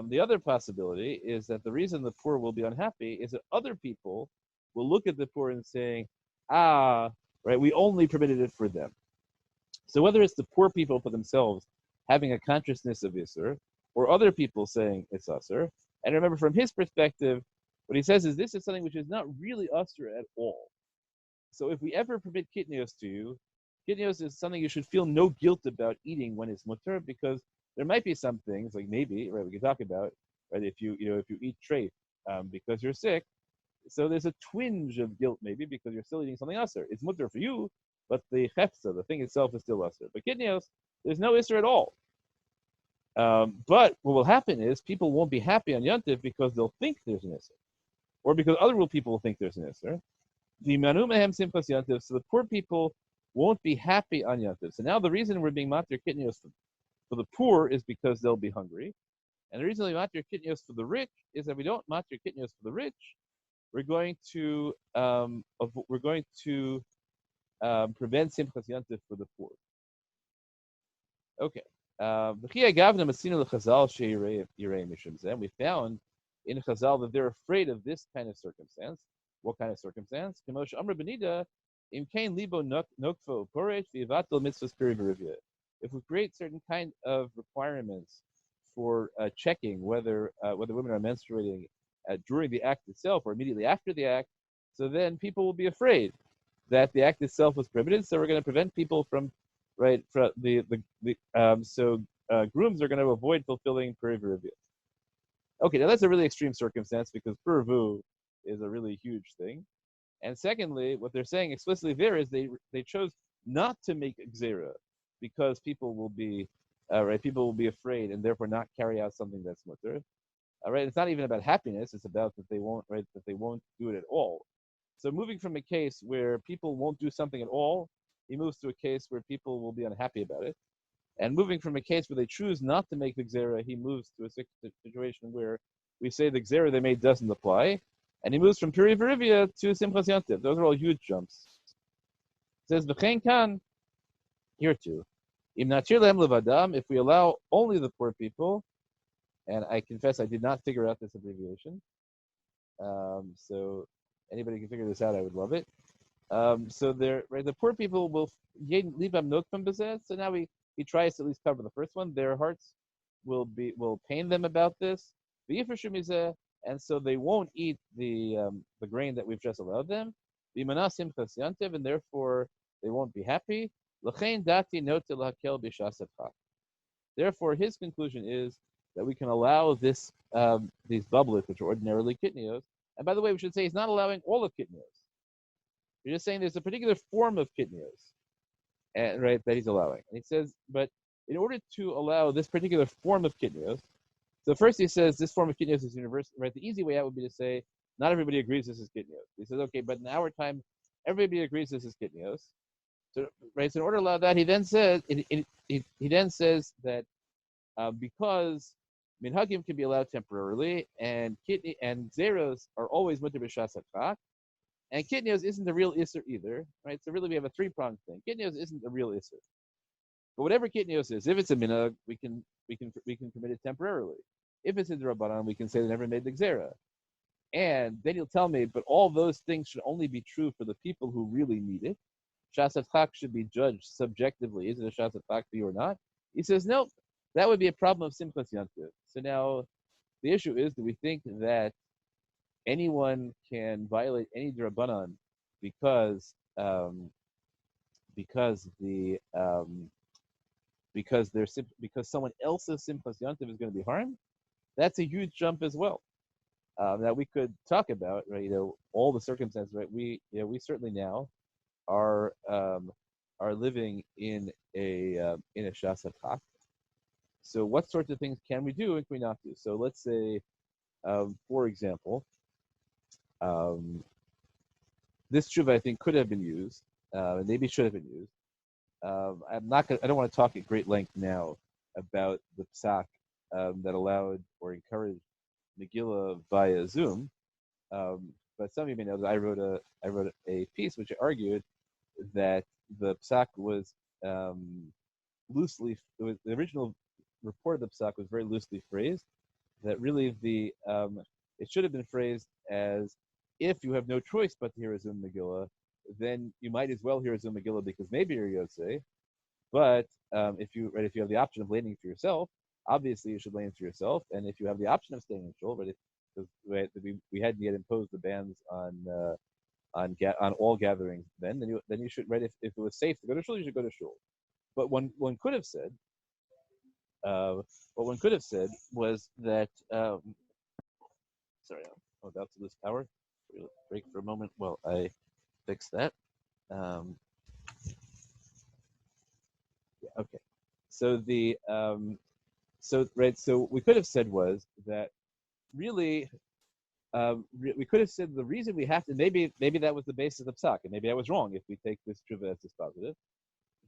The other possibility is that the reason the poor will be unhappy is that other people will look at the poor and saying, right, we only permitted it for them. So whether it's the poor people for themselves having a consciousness of Yisur, or other people saying it's usher, and remember, from his perspective, what he says is this is something which is not really usher at all. So if we ever permit kitnios to you, kitnios is something you should feel no guilt about eating when it's mutter, because there might be some things, like maybe, right, we can talk about, right, if you eat treif because you're sick, so there's a twinge of guilt maybe because you're still eating something usher. It's mutter for you, but the chefza, the thing itself, is still usher. But kitnios, there's no isser at all. But what will happen is people won't be happy on Yontif because they'll think there's an Isser, or because other people will think there's an Isser. The Manu Mehem Simchas Yontif, so the poor people won't be happy on Yontif. So now the reason we're being Matir Kitnios for the poor is because they'll be hungry. And the reason we Matir Kitnios for the rich is that we don't Matir Kitnios for the rich. We're going to prevent Simchas Yontif for the poor. Okay. We found in Chazal that they're afraid of this kind of circumstance. What kind of circumstance? If we create certain kind of requirements for checking whether women are menstruating during the act itself or immediately after the act, so then people will be afraid that the act itself was prohibited. So we're going to prevent people from right, so grooms are going to avoid fulfilling purivu. Okay, now that's a really extreme circumstance because purivu is a really huge thing. And secondly, what they're saying explicitly there is they chose not to make gzera because people will be afraid and therefore not carry out something that's mutter. Right, it's not even about happiness; it's about that they won't do it at all. So moving from a case where people won't do something at all, he moves to a case where people will be unhappy about it. And moving from a case where they choose not to make the gzera, he moves to a situation where we say the gzera they made doesn't apply. And he moves from Puri Verivia to Simchas Yontif. Those are all huge jumps. It says, V'chein kan, here too. Im natir lehem levadam, if we allow only the poor people, and I confess I did not figure out this abbreviation. So anybody can figure this out, I would love it. So the poor people will leave nokvam bezeh. So now he tries to at least cover the first one. Their hearts will pain them about this. And so they won't eat the grain that we've just allowed them. And therefore they won't be happy. L'chein dati note lahakel b'shas halakhah. Therefore, his conclusion is that we can allow these bublets, which are ordinarily kitnios. And by the way, we should say he's not allowing all of kitnios. You're just saying there's a particular form of kitnios, right, that he's allowing. And he says, but in order to allow this particular form of kitnios, so first he says this form of kitnios is universal, right? The easy way out would be to say, not everybody agrees this is kitnios. He says, okay, but in our time, everybody agrees this is kitnios. So, right, so in order to allow that, he then says, that because minhagim can be allowed temporarily, and kitni and zeros are always mutter b'shas halakhah, and kitnios isn't a real isser either, right? So really, we have a three-pronged thing. Kitnios isn't a real isser, but whatever kitnios is, if it's a minhag, we can commit it temporarily. If it's a drabanan, we can say they never made the gzera. And then you'll tell me, but all those things should only be true for the people who really need it. Shas halakhah should be judged subjectively. Is it a shas halakhah for you or not? He says, no, that would be a problem of simchas yantiv. So now the issue is, do we think that anyone can violate any drabanan because someone else's simchas yantiv is going to be harmed? That's a huge jump as well. That we could talk about, right? All the circumstances, right? We certainly now are living in a shas halakhah. So what sorts of things can we do and can we not do? So let's say, for example, this tshuva I think could have been used, maybe should have been used. I don't want to talk at great length now about the psak that allowed or encouraged Megillah via Zoom, but some of you may know that I wrote a piece which argued that the psak was the original report of the psak was very loosely phrased. That really it should have been phrased as, if you have no choice but to hear a Zoom Megillah, then you might as well hear a Zoom Megillah because maybe you're Yotzei. But if you have the option of laning for yourself, obviously you should lane for yourself. And if you have the option of staying in shul, but we hadn't yet imposed the bans on all gatherings, then you should, right? If it was safe to go to shul, you should go to shul. But one could have said, what one could have said was that. Sorry, I'm about to lose power. We'll break for a moment while I fix that. Yeah, okay. So so we could have said was that really, we could have said the reason we have to, maybe that was the basis of psak, and maybe I was wrong if we take this tshuva as dispositive,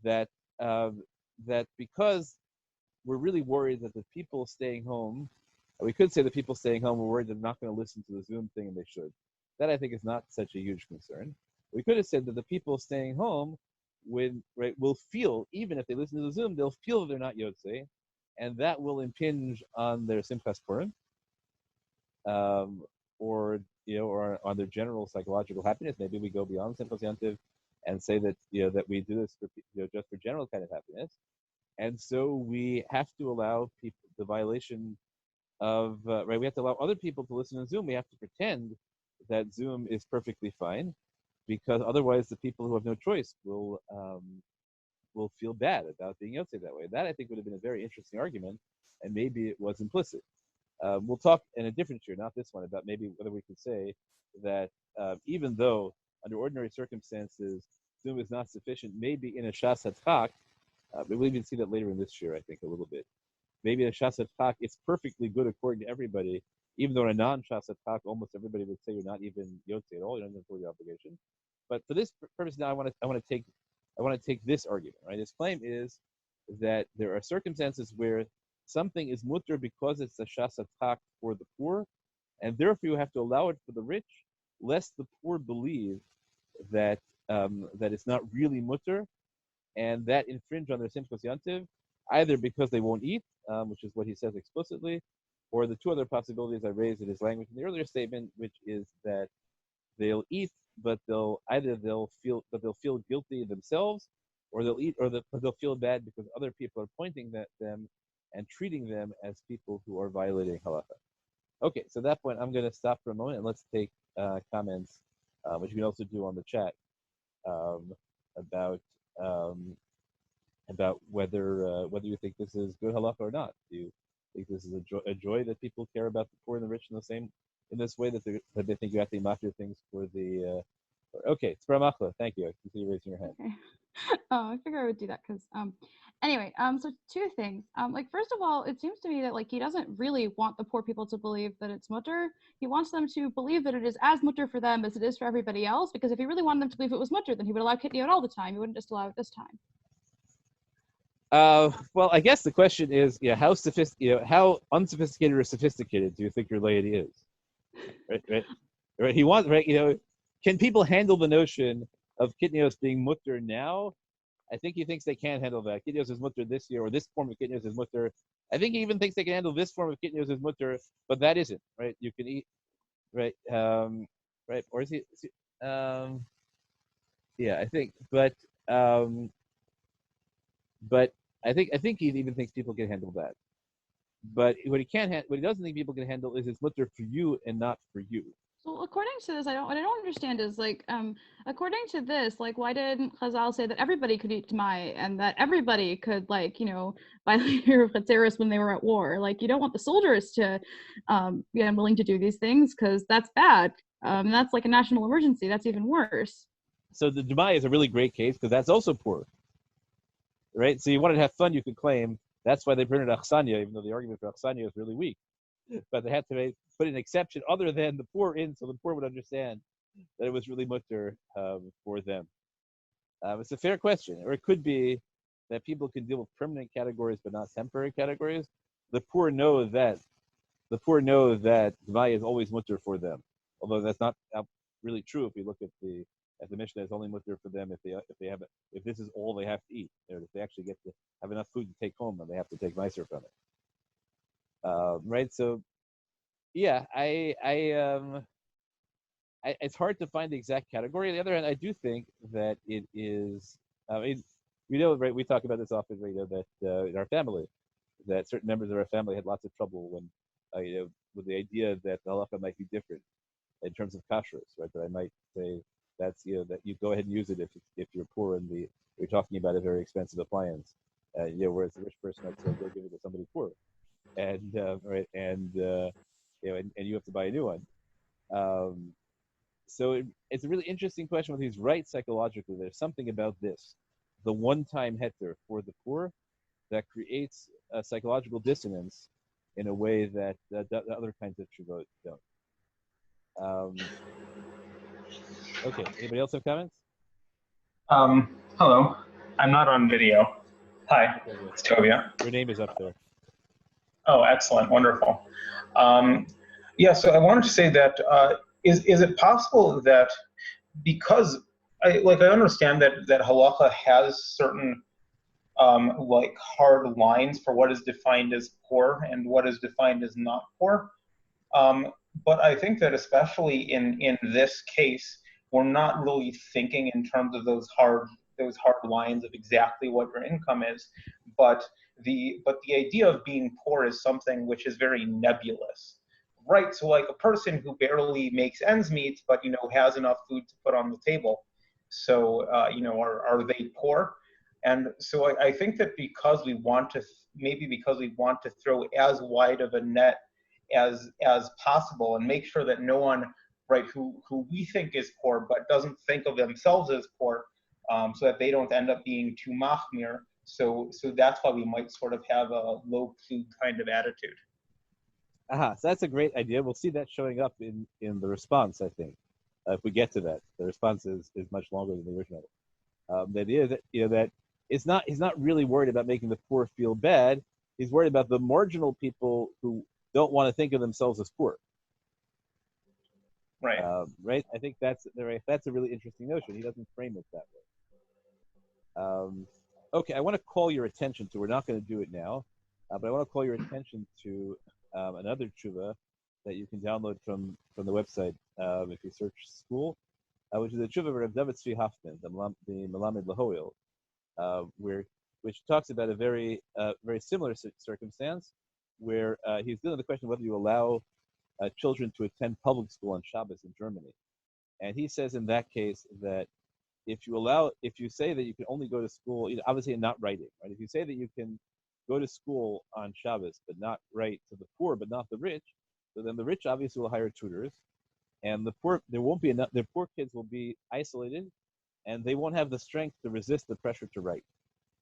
that because we're really worried that the people staying home, we could say the people staying home were worried they're not going to listen to the Zoom thing, and they should. That I think is not such a huge concern. We could have said that the people staying home will feel, even if they listen to the Zoom, they'll feel that they're not Yotzei, and that will impinge on their Simchas Purim, or on their general psychological happiness. Maybe we go beyond Simchas Yantiv and say that that we do this for just for general kind of happiness, and so we have to allow people the violation of we have to allow other people to listen to Zoom. We have to pretend that Zoom is perfectly fine, because otherwise the people who have no choice will feel bad about being Yotzei that way. That I think would have been a very interesting argument, and maybe it was implicit. We'll talk in a different year, not this one, about maybe whether we could say that even though under ordinary circumstances Zoom is not sufficient, maybe in a shas halakhah, we'll even see that later in this year, I think, a little bit. Maybe in a shas halakhah, it's perfectly good according to everybody, even though in a non-shas halakhah, almost everybody would say you're not even Yotzei at all, you don't fulfill your obligation. But for this purpose now, I want to take this argument, right? His claim is that there are circumstances where something is mutter because it's a shas halakhah for the poor, and therefore you have to allow it for the rich, lest the poor believe that it's not really mutter, and that infringe on their simchas yantiv, either because they won't eat, which is what he says explicitly, or the two other possibilities I raised in his language in the earlier statement, which is that they'll eat, but they'll feel guilty themselves, or they'll eat, or they'll feel bad because other people are pointing at them and treating them as people who are violating halakhah. Okay, so at that point, I'm going to stop for a moment and let's take comments, which you can also do on the chat, about about whether you think this is good halacha or not. Do you think this is a joy that people care about the poor and the rich in this way that they think you have to matter things for the okay, Tzvara thank you. I can see you raising your hand. Okay. Oh, I figure I would do that because anyway, so two things. Like first of all, it seems to me that like he doesn't really want the poor people to believe that it's mutter. He wants them to believe that it is as mutter for them as it is for everybody else, because if he really wanted them to believe it was mutter, then he would allow Kitniyot all the time. He wouldn't just allow it this time. Well, I guess the question is, how how unsophisticated or sophisticated do you think your laity is? Right. He wants, right. Can people handle the notion of Kitniyos being mutter now? I think he thinks they can handle that. Kitniyos is mutter this year, or this form of Kitniyos is mutter. I think he even thinks they can handle this form of Kitniyos is mutter, but that isn't, right? You can eat, right? Right? Or is he? Yeah, I think, but I think he even thinks people can handle that. But what he doesn't think people can handle is it's mutter for you and not for you. So according to this, what I don't understand is like, according to this, like, why didn't Chazal say that everybody could eat tamai and that everybody could, like, buy later of Chatzeris when they were at war? Like, you don't want the soldiers to be unwilling to do these things because that's bad. That's like a national emergency. That's even worse. So the tamai is a really great case because that's also poor, right? So you wanted to have fun, you could claim that's why they printed Achsanya, even though the argument for Achsanya is really weak. But they had to put an exception other than the poor in, so the poor would understand that it was really mutter for them. It's a fair question, or it could be that people can deal with permanent categories but not temporary categories. The poor know that Dmai is always mutter for them, although that's not really true if you look at the Mishnah. It's only mutter for them if this is all they have to eat, or if they actually get to have enough food to take home and they have to take meiser from it. Right, so yeah, it's hard to find the exact category. On the other hand, I do think that it is. Right? We talk about this often, right? That in our family, that certain members of our family had lots of trouble when, with the idea that the halacha might be different in terms of kashrus, right? That I might say that's that you go ahead and use it if you're poor and you're talking about a very expensive appliance, whereas the rich person might say go give it to somebody poor. And right, and and you have to buy a new one. So it's a really interesting question whether he's right psychologically. There's something about this, the one-time heter for the poor, that creates a psychological dissonance in a way that other kinds of shuvot don't. Okay, anybody else have comments? Hello. I'm not on video. Hi, it's Tovia. Your name is up there. Oh, excellent, wonderful. So I wanted to say that is it possible that because I understand that halacha has certain like hard lines for what is defined as poor and what is defined as not poor, but I think that especially in this case, we're not really thinking in terms of those hard lines of exactly what your income is, but the idea of being poor is something which is very nebulous, right? So like a person who barely makes ends meet, but has enough food to put on the table, so are they poor? And so I think that because we want to throw as wide of a net as possible and make sure that no one, right, who we think is poor but doesn't think of themselves as poor, so that they don't end up being too machmir. So that's why we might sort of have a low plug kind of attitude. So that's a great idea. We'll see that showing up in the response, I think. If we get to that, the response is much longer than the original. The idea that that he's not really worried about making the poor feel bad. He's worried about the marginal people who don't want to think of themselves as poor. Right. Right. I think that's a really interesting notion. He doesn't frame it that way. Okay, I want to call your attention to. We're not going to do it now, but I want to call your attention to another tshuva that you can download from the website if you search school, which is a tshuva of Rav David Tzvi Hoffman, the Melamed Lahoil, which talks about a very similar circumstance where he's dealing with the question of whether you allow children to attend public school on Shabbos in Germany. And he says in that case that if you say that you can only go to school, obviously not writing, right? If you say that you can go to school on Shabbos but not write to the poor but not the rich, so then the rich obviously will hire tutors, and the poor there won't be enough. The poor kids will be isolated, and they won't have the strength to resist the pressure to write.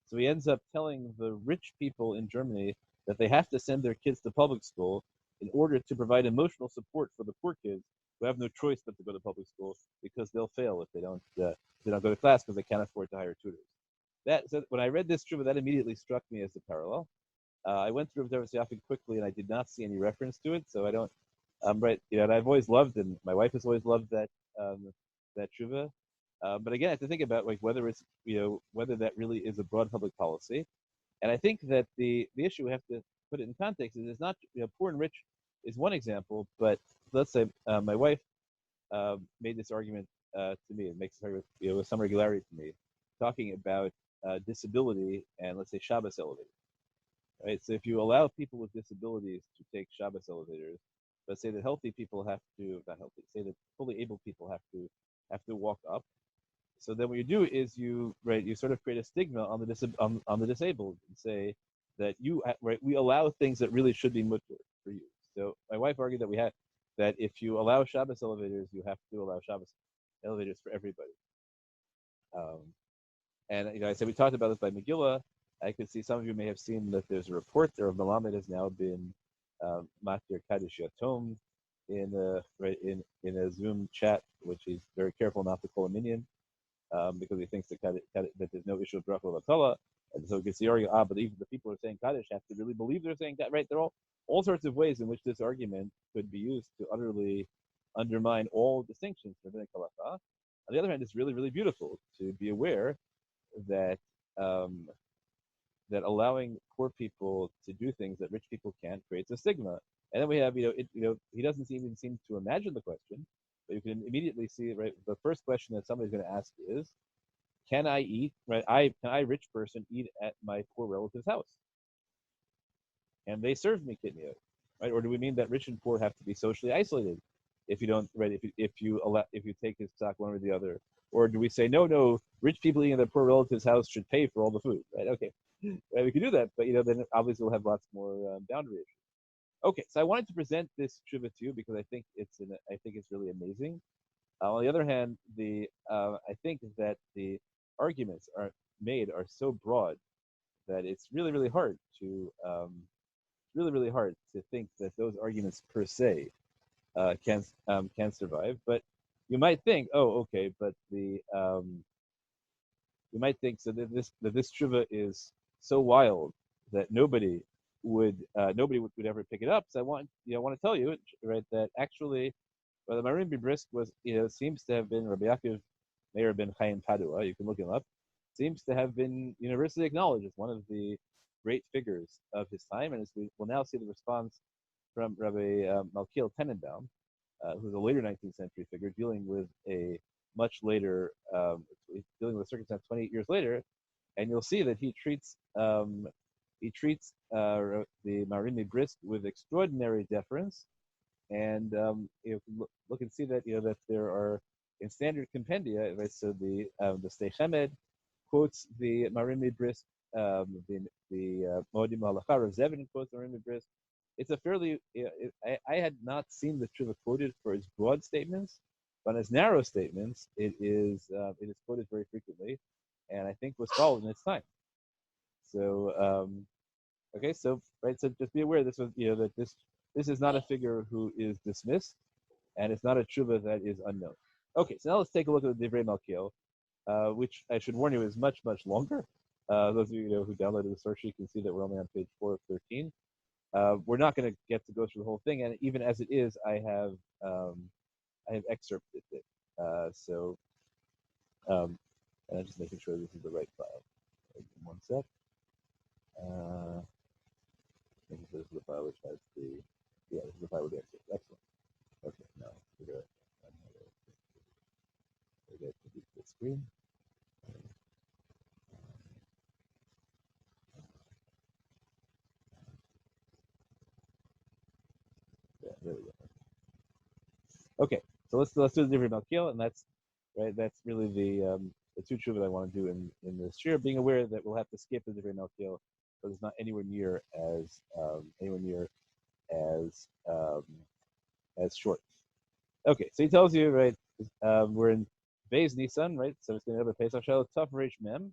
So he ends up telling the rich people in Germany that they have to send their kids to public school in order to provide emotional support for the poor kids who have no choice but to go to public school because they'll fail if they don't go to class because they can't afford to hire tutors. So when I read this truma, that immediately struck me as a parallel. I went through Observance Yafin quickly, and I did not see any reference to it, so I don't. Right, and I've always loved, and my wife has always loved that tshuva. But again, I have to think about like whether it's whether that really is a broad public policy. And I think that the issue we have to put it in context is it's not poor and rich is one example, but let's say my wife made this argument to me. It makes her with some regularity to me, talking about disability and let's say Shabbos elevators. Right. So if you allow people with disabilities to take Shabbos elevators, but say that healthy people have to not healthy, say that fully able people have to walk up. So then what you do is you sort of create a stigma on the disabled and say that we allow things that really should be mutter for you. So my wife argued that if you allow Shabbos elevators, you have to allow Shabbos elevators for everybody. And I said we talked about this by Megillah. I could see some of you may have seen that there's a report there of Melamed has now been Matir Kaddish Yatom in a Zoom chat, which he's very careful not to call a minion because he thinks that there's no issue of bracha v'atala. And so you can see argument, but even the people who are saying Kaddish have to really believe they're saying that, right? There are all sorts of ways in which this argument could be used to utterly undermine all distinctions for rabbinic halakhah. On the other hand, it's really, really beautiful to be aware that that allowing poor people to do things that rich people can't creates a stigma. And then we have, he doesn't even seem to imagine the question, but you can immediately see, right? The first question that somebody's going to ask is, can I eat, right? Can I, rich person, eat at my poor relative's house? And they serve me kitniyot, right? Or do we mean that rich and poor have to be socially isolated if you don't, right? If you take his stock one or the other, or do we say no, rich people eating at their poor relative's house should pay for all the food, right? Okay, right, we can do that, but then obviously we'll have lots more boundary issues. Okay, so I wanted to present this tshuva to you because I think it's really amazing. On the other hand, I think that the arguments are so broad that it's really, really hard to think that those arguments per se can survive. But you might think, oh, okay, but you might think so that this tshuva is so wild that nobody would ever pick it up. So I want to tell you, right, that actually, the Marim Brisk seems to have been Rabbi Yaakov Meir ben Chaim Padua. You can look him up. Seems to have been universally acknowledged as one of the great figures of his time, and as we will now see the response from Rabbi Malkiel Tenenbaum, who's a later 19th century figure dealing with a much later, dealing with a circumstance 28 years later, and you'll see that he treats the Marim Brisk with extraordinary deference. And look and see that that there are in standard compendia. Right, so the Stei Chemed quotes the Marim Brisk, the Moedim Halakhah of Zevin quotes Marim Brisk. It's a fairly I had not seen the tshuva quoted for its broad statements, but its narrow statements it is quoted very frequently, and I think was followed in its time. So okay, so just be aware this was that this is not a figure who is dismissed, and it's not a tshuva that is unknown. Okay, so now let's take a look at the Divrei Malkiel, which I should warn you is much, much longer. Those of you who downloaded the source sheet can see that we're only on page 4 of 13. We're not going to get to go through the whole thing, and even as it is, I have excerpted it. And I'm just making sure this is the right file. One sec. This is the file which has this is the file with the excerpt. Excellent. Okay, now we're going to delete the screen. Yeah, there we go. Okay, so let's do the Divrei Malkiel, and that's right. That's really the two tshuva I want to do in this year, being aware that we'll have to skip the Divrei Melchiel, but it's not anywhere near as short. Okay, so he tells you, right, we're in Beis Nisan, right? So it's going to have a Pesach Shalosh Tav Reish Mem.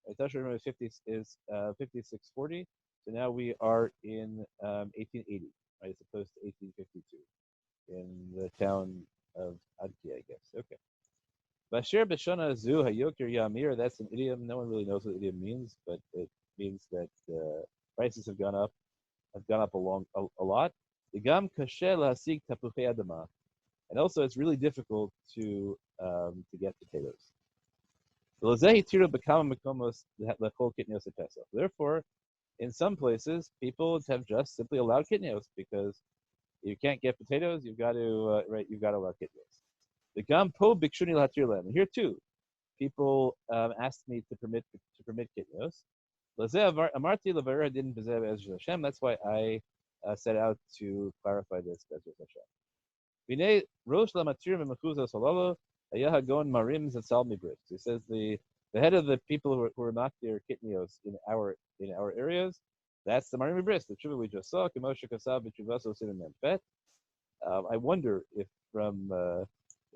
Right, Tav Reish Mem is 5640. So now we are in 1880, right, as opposed to 1852 in the town of Adki, I guess. Okay. Bashir B'Shana Zu Hayokir Yamir. That's an idiom. No one really knows what the idiom means, but it means that prices have gone up a lot. The Gam Kasher Lahasig Tapuchei Adama. And also, it's really difficult to get potatoes. Therefore, in some places, people have just simply allowed kitnios because you can't get potatoes. You've got to allow kitnios. The gam po bikshuni lahatir lehem. Here too, people asked me to permit kitnios. That's why I set out to clarify this. He says the head of the people who are not their kitnios in our areas, that's the marim bris, the tshuva we just saw. I wonder if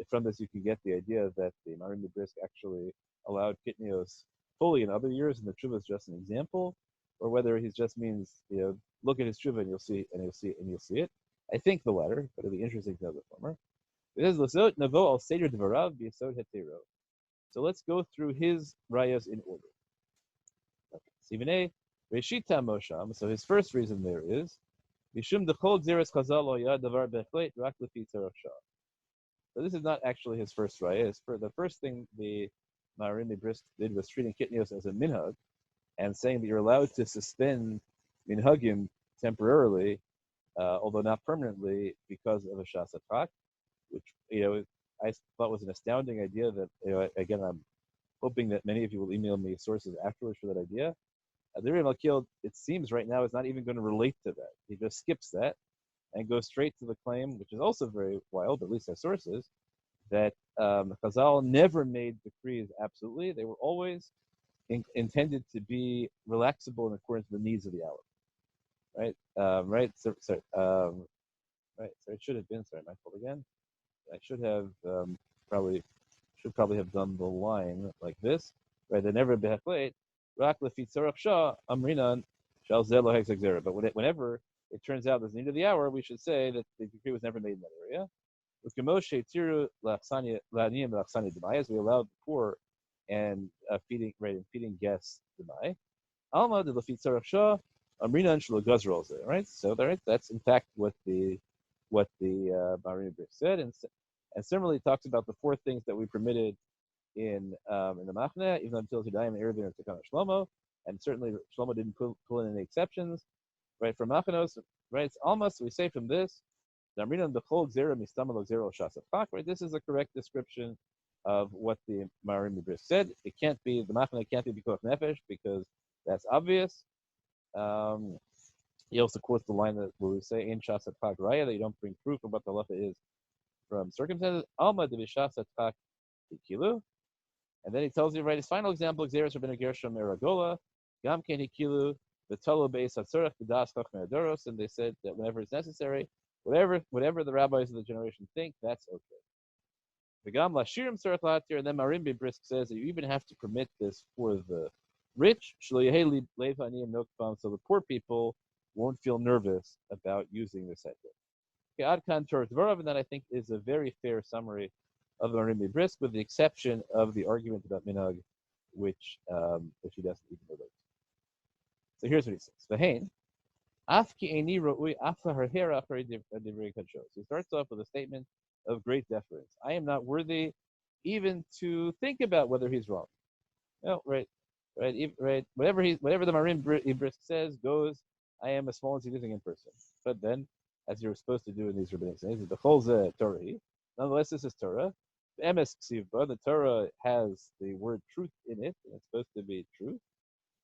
from this you can get the idea that the marim bris actually allowed kitnios fully in other years, and the tshuva is just an example, or whether he just means look at his tshuva and you'll see it. I think the latter, but it'll be interesting to know the former. So let's go through his rayas in order. So his first reason there is so this is not actually his first raya. The first thing the Maharim Brisk did was treating kitnios as a minhag and saying that you're allowed to suspend minhagim temporarily, although not permanently, because of a shas atrak, which I thought was an astounding idea. That again, I'm hoping that many of you will email me sources afterwards for that idea. The Divrei Melchiel, it seems right now, is not even going to relate to that. He just skips that and goes straight to the claim, which is also very wild, at least as sources, that Chazal never made decrees absolutely. They were always intended to be relaxable in accordance with the needs of the hour. Right? Right? So it should have been, sorry, my fault again. I should have probably have done the line like this. Right? They never behaflate. Rak lefi tzarach shah amrinan shal zeh lo hexek zera. But whenever it turns out there's the need of the hour, we should say that the decree was never made in that area. As we allowed the poor and feeding guests demai. Alma de lefi tzarach shah amrinan shel gazrol zeh. Right. So that's in fact what the Maharim Brisk said, and similarly talks about the four things that we permitted in the Machne, even until Hidayim and Erevin or Tekana Shlomo, and certainly Shlomo didn't pull in any exceptions, right? From Machanos, right? It's almost, we say from this, right? This is a correct description of what the Maharim Brisk said. It can't be, the Machne can't be Bikuach Nefesh, because that's obvious. He also quotes the line that where we say in Shasat Chag Raya that you don't bring proof of what the halacha is from circumstances. Alma de Shasat Chag Hikilu. And then he tells you, right, his final example, Xeris Rabbeinu Gershom Eragola, Gam Ken Hikilu, the Tolo Beis Hatzorach, the Das Chachmei Adoros, and they said that whenever it's necessary, whatever the rabbis of the generation think, that's okay. The Gam Lashirim Tzorach Lahatir, and then Maharim Brisk says that you even have to permit this for the rich, so the poor people won't feel nervous about using this heter. Okay, Adkan Torah Dvarav, and that I think is a very fair summary of the Maharim Brisk, with the exception of the argument about minhag, which he doesn't even relate. So here's what he says: V'hein, afki eini ro'ui afla harhera acharei divrei kadosh. He starts off with a statement of great deference. I am not worthy even to think about whether he's wrong. No, right. Whatever the Maharim Brisk says goes. I am a small and significant person. But then, as you're supposed to do in these rabbinic sayings, the whole Torah. Nonetheless, this is Torah. The emes ksivba, the Torah has the word truth in it, and it's supposed to be truth.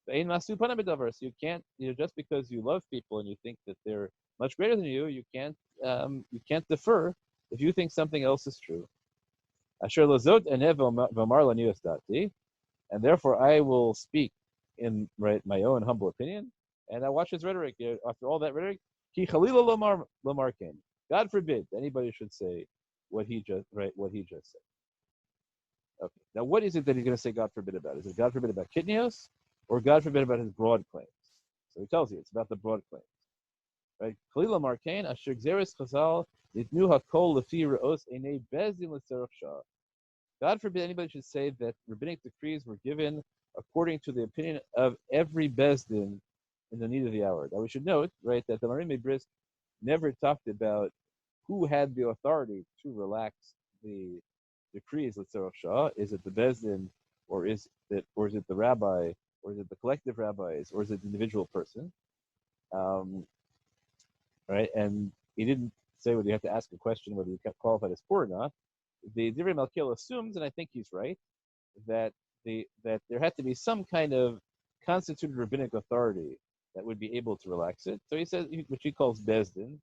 So you can't, just because you love people and you think that they're much greater than you can't defer if you think something else is true. Asher lozot enev v'amar lanius dati. and therefore I will speak in my own humble opinion, and I watch his rhetoric. After all that rhetoric, ki chalila lomar ken. God forbid anybody should say what he just said. Okay. Now, what is it that he's going to say God forbid about? Is it God forbid about Kitniyot, or God forbid about his broad claims? So he tells you it's about the broad claims. Right? Chalila markain asher gzeres chazal nitnu hakol lefi re'os einei bezdin l'tzerach shah. God forbid anybody should say that rabbinic decrees were given according to the opinion of every bezdin in the need of the hour. Now we should note, right, that the Marim Brisk never talked about who had the authority to relax the decrees l'tzerach shah. Is it the bezdin, or is it the rabbi, or is it the collective rabbis, or is it the individual person? Right, and he didn't say whether you have to ask a question whether you get qualified as poor or not. The Divrei Malkiel assumes, and I think he's right, that there had to be some kind of constituted rabbinic authority that would be able to relax it. So he says, which he calls bezdin,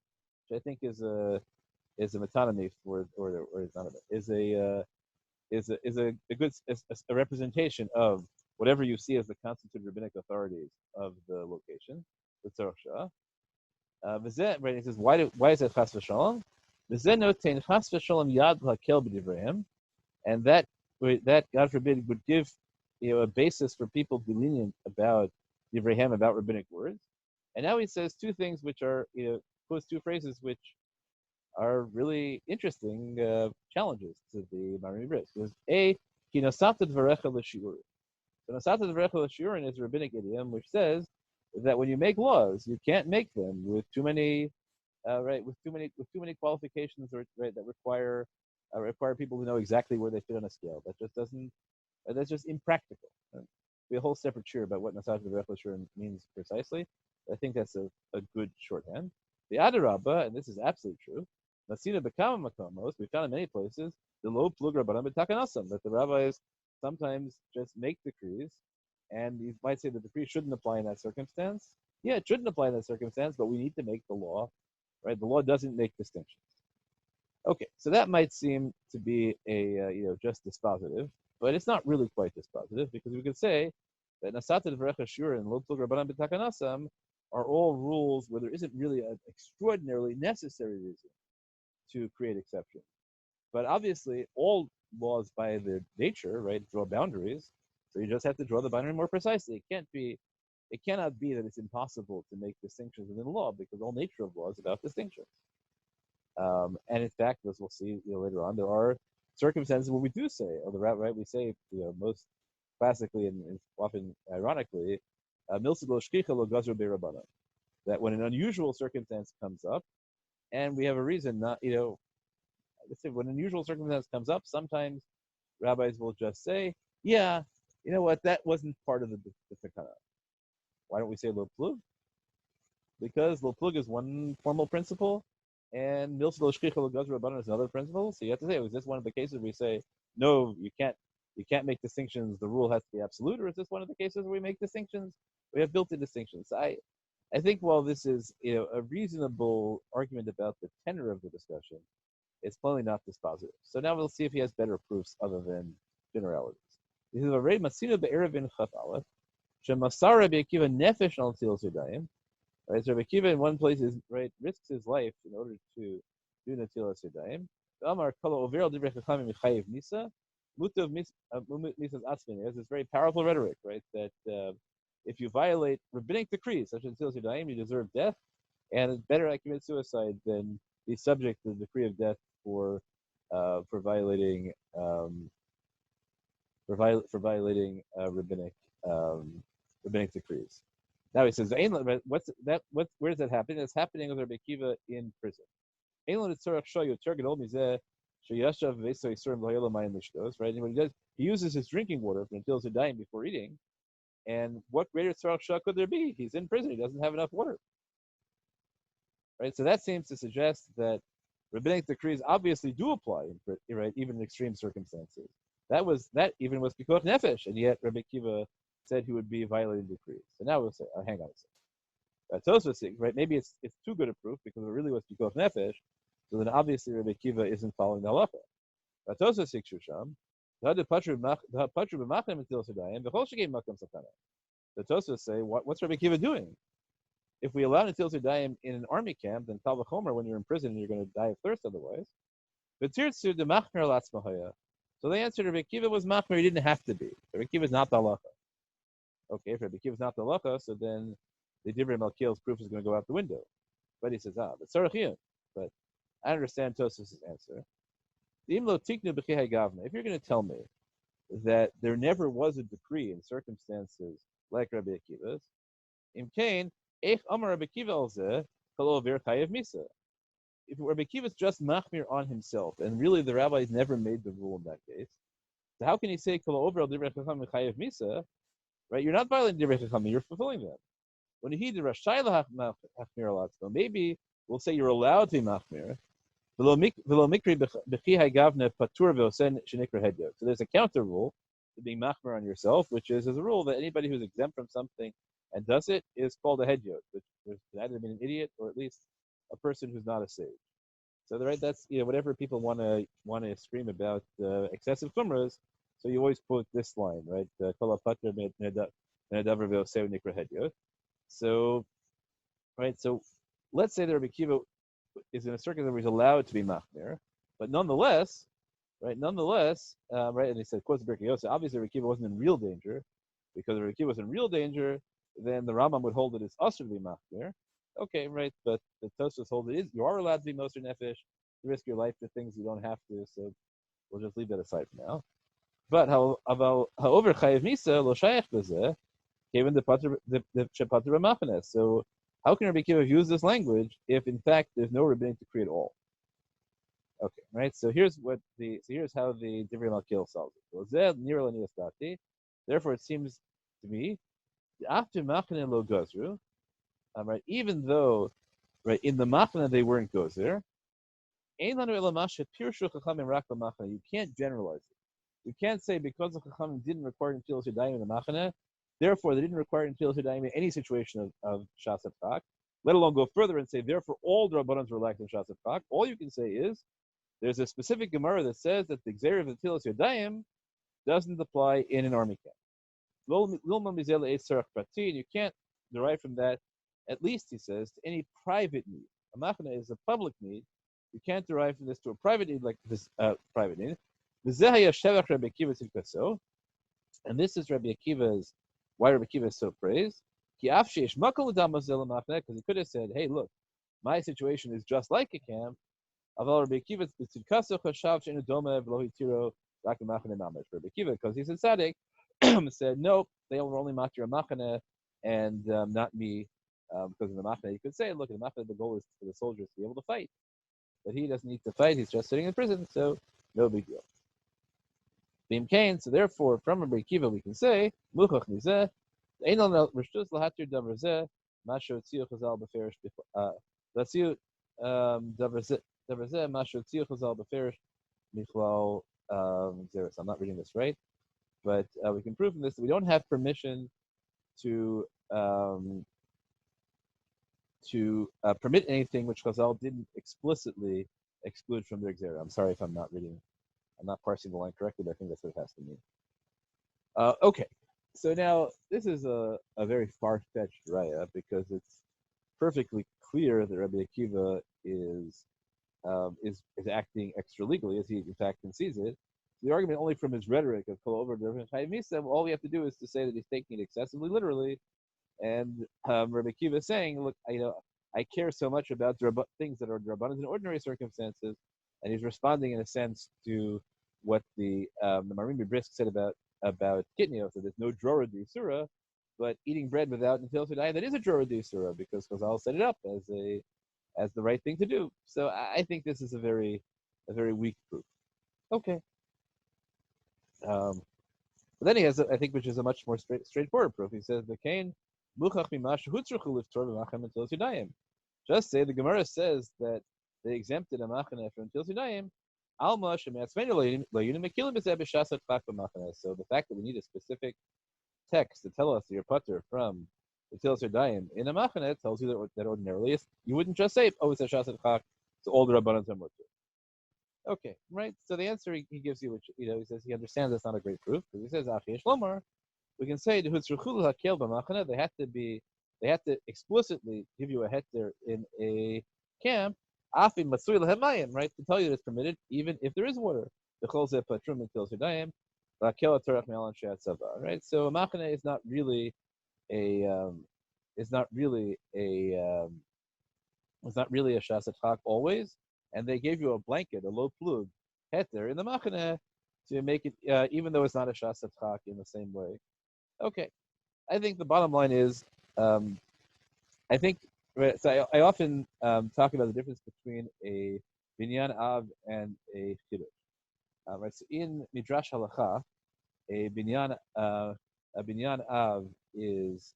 which I think is a metonymy for or is not a good representation of whatever you see as the constituted rabbinic authorities of the location, the tzarach shah. Right, he says, why is it chas v'shalom? Notein chas v'shalom yad lakel b'divrayim, and that God forbid would give a basis for people to be lenient about divrayim, about rabbinic words. And now he says two things which are quotes two phrases which are really interesting challenges to the Marim Brisk. There's a ki nasata dvarecha l'shiur. So nasata dvarecha l'shiur is a rabbinic idiom which says that when you make laws, you can't make them with too many qualifications, that require people to know exactly where they fit on a scale. That just doesn't. That's just impractical. Be a whole separate cheer about what nasata dvarecha l'shiur means precisely. I think that's a good shorthand. The Adarabba, and this is absolutely true. Nasina bekama makomos, we found in many places the lo plug rabbanan b'takanasam, that the rabbis sometimes just make decrees, and you might say the decree shouldn't apply in that circumstance. Yeah, it shouldn't apply in that circumstance, but we need to make the law, right? The law doesn't make distinctions. Okay, so that might seem to be a just dispositive, but it's not really quite dispositive, because we could say that nasata d'varecha shur and lo plug rabbanan b'takanasam are all rules where there isn't really an extraordinarily necessary reason to create exceptions. But obviously, all laws by their nature, right, draw boundaries. So you just have to draw the boundary more precisely. It cannot be that it's impossible to make distinctions within the law, because the whole nature of law is about distinctions. And in fact, as we'll see later on, there are circumstances where we do say, right, we say, most classically and often ironically, that when an unusual circumstance comes up, and we have a reason not, let's say when an unusual circumstance comes up, sometimes rabbis will just say, yeah, you know what, that wasn't part of the takana. Why don't we say lo plug? Because lo plug is one formal principle, and milsa lo shkicha lo gazra rabbanan is another principle. So you have to say, was this one of the cases where we say, no, you can't make distinctions, the rule has to be absolute, or is this one of the cases where we make distinctions? We have built-in distinctions. So I think while this is a reasonable argument about the tenor of the discussion, it's plainly not dispositive. So now we'll see if he has better proofs other than generalities. This is a very masina be'erevin chat aleph shemasar Rabbi Akiva nefesh al tzil zedayim. Right, so Rabbi Akiva in one place risks his life in order to do Natilas Yadayim. Amar kala over divrei chachamim michayev nisa mutav misas atzmin. There's this very powerful rhetoric, right? That if you violate rabbinic decrees such as Natilas Yadayim, you deserve death, and it's better to commit suicide than be subject to the decree of death for violating rabbinic decrees. Now he says, where does that happen? It's happening with Rabbi Akiva in prison. Right? And what he does, he uses his drinking water until he's dying before eating. And what greater tzarach shah could there be? He's in prison. He doesn't have enough water. Right? So that seems to suggest that rabbinic decrees obviously do apply, right, even in extreme circumstances. That even was pikuach nefesh, and yet Rabbi Akiva said he would be violating decrees. So now we'll say, hang on a second. Tosfos, right? Maybe it's too good a proof because it really was pikuach nefesh. So then obviously Rabbi Akiva isn't following the halakhah. Tosfos shusham The Tosfos say, what's Rabbi Akiva doing? If we allow Natil Zudayim in an army camp, then Kal V'chomer, when you're in prison, you're going to die of thirst otherwise. But Tirtzu de Machmer Latzmahaya. So they answered Rabbi Akiva was Machmer, he didn't have to be. Rabbi Akiva is not the halacha. Okay, if Rabbi Akiva is not the halacha, so then the Divrei Malkiel's proof is going to go out the window. But he says, but Sarachiyah. But I understand Tosfos' answer. If you're going to tell me that there never was a decree in circumstances like Rabbi Akiva's, Imkain, Eich Amar Rabbi Akiva alzeh, Kol Over Chayev Misa. If Rabbi Akiva is just machmir on himself, and really the rabbis never made the rule in that case, so how can he say Kol Over Divrei Chacham Chayev Misa? Right? You're not violating Divrei Chacham, you're fulfilling them. When he did Rashai Machmir Alatzmo, maybe we'll say you're allowed to be machmir. So there's a counter rule to being machmir on yourself, which is a rule that anybody who's exempt from something and does it is called a hedyot, which is either an idiot or at least a person who's not a sage. So right, that's whatever people want to scream about excessive chumras. So you always quote this line, right? So right, so let's say that Rabbi Akiva is in a circuit where he's allowed to be machmir, but nonetheless, right, and he said, quotes Birkei Yosef, obviously Rabbi Akiva wasn't in real danger, because if Rabbi Akiva was in real danger, then the Rambam would hold it as usher to be machmir. Okay, right, but the Tosfos hold it is, you are allowed to be moser nefesh, to risk your life for things you don't have to, so we'll just leave that aside for now. But however, chayev misa lo shayach b'zeh, given the shepater b'machnes. So how can Rabbi Akiva use this language if, in fact, there's no rabbinic decree at all? Okay, right. So here's how the Divrei Malkiel solves it. Therefore, it seems to me after machne lo gozru, right? Even though, right, in the machne they weren't gozer, you can't generalize it. You can't say because the Chachamim didn't require Netilas Yadayim in the machne, therefore, they didn't require Netilas Yadayim in any situation of Shas Chak, let alone go further and say, therefore, all the Rabbanans were relaxed in Shas Chak. All you can say is, there's a specific Gemara that says that the Gzeir of Netilas Yadayim doesn't apply in an army camp. And you can't derive from that, at least, he says, to any private need. A machne is a public need. You can't derive from this to a private need like this private need. And this is Rabbi Akiva's, why Rabbi Akiva is so praised. Because he could have said, hey, look, my situation is just like a camp. Rabbi Akiva, because he's a tzaddik, said, nope, they were only matir machane and not me, because in the machane, you could say, look, in the machane, the goal is for the soldiers to be able to fight. But he doesn't need to fight, he's just sitting in prison, so no big deal. So therefore, from Rabbi Akiva, we can say, Muchach Nizeh, Einal Rishtus Lahatir Davar Zeh, Masho Tzio Chazal Beferish, Latziu Davar Zeh, Masho Tzio Chazal Beferish, Michlal Zeres. I'm not reading this right, but we can prove from this that we don't have permission to permit anything which Chazal didn't explicitly exclude from their Gzera. I'm sorry if I'm not parsing the line correctly, but I think that's what it has to mean. Okay, so now this is a very far-fetched raya because it's perfectly clear that Rabbi Akiva is acting extra legally, as he in fact concedes it. The argument only from his rhetoric of kol over Misa, all we have to do is to say that he's taking it excessively literally, and Rabbi Akiva is saying, look, I care so much about things that are Rabbanan in ordinary circumstances, and he's responding in a sense to what the Marim Brisk said about Kitniyot, that there's no drora d'isura, but eating bread without Netilas Yadayim, that is a drora d'isura, because Chazal set it up as the right thing to do. So I think this is a very weak proof. Okay. But then he has, I think, which is a much more straightforward proof. He says, the Kain muchach mimash hutzruchu liftor b'machem Netilas Yadayim. Just say the Gemara says that they exempted a machane from Netilas Yadayim. Alma shematzmenu loyunim mekilim b'zeh b'shasat chak b'machane. So the fact that we need a specific text to tell us that you're putter from Netilas Yadayim in a machane tells you that ordinarily you wouldn't just say, oh, it's a shasat chak, so all the rabbanan are mutter. Okay, right. So the answer he gives you, which he says he understands that's not a great proof, because he says Achish Lomar. We can say they had to explicitly give you a heter in a camp, afin matzui lehemayim, right, to tell you that it's permitted even if there is water. The cholze patrum until sedayim, lakel atorach me'alan she'atzava, right. So a machane is not really a it's not really a shasatchak always, and they gave you a blanket, a low plug heter in the machane to make it, even though it's not a shasatchak in the same way. Okay, I think the bottom line is, I think, right, so I often talk about the difference between a binyan av and a chiddush. Right, so in Midrash Halakhah, a binyan av is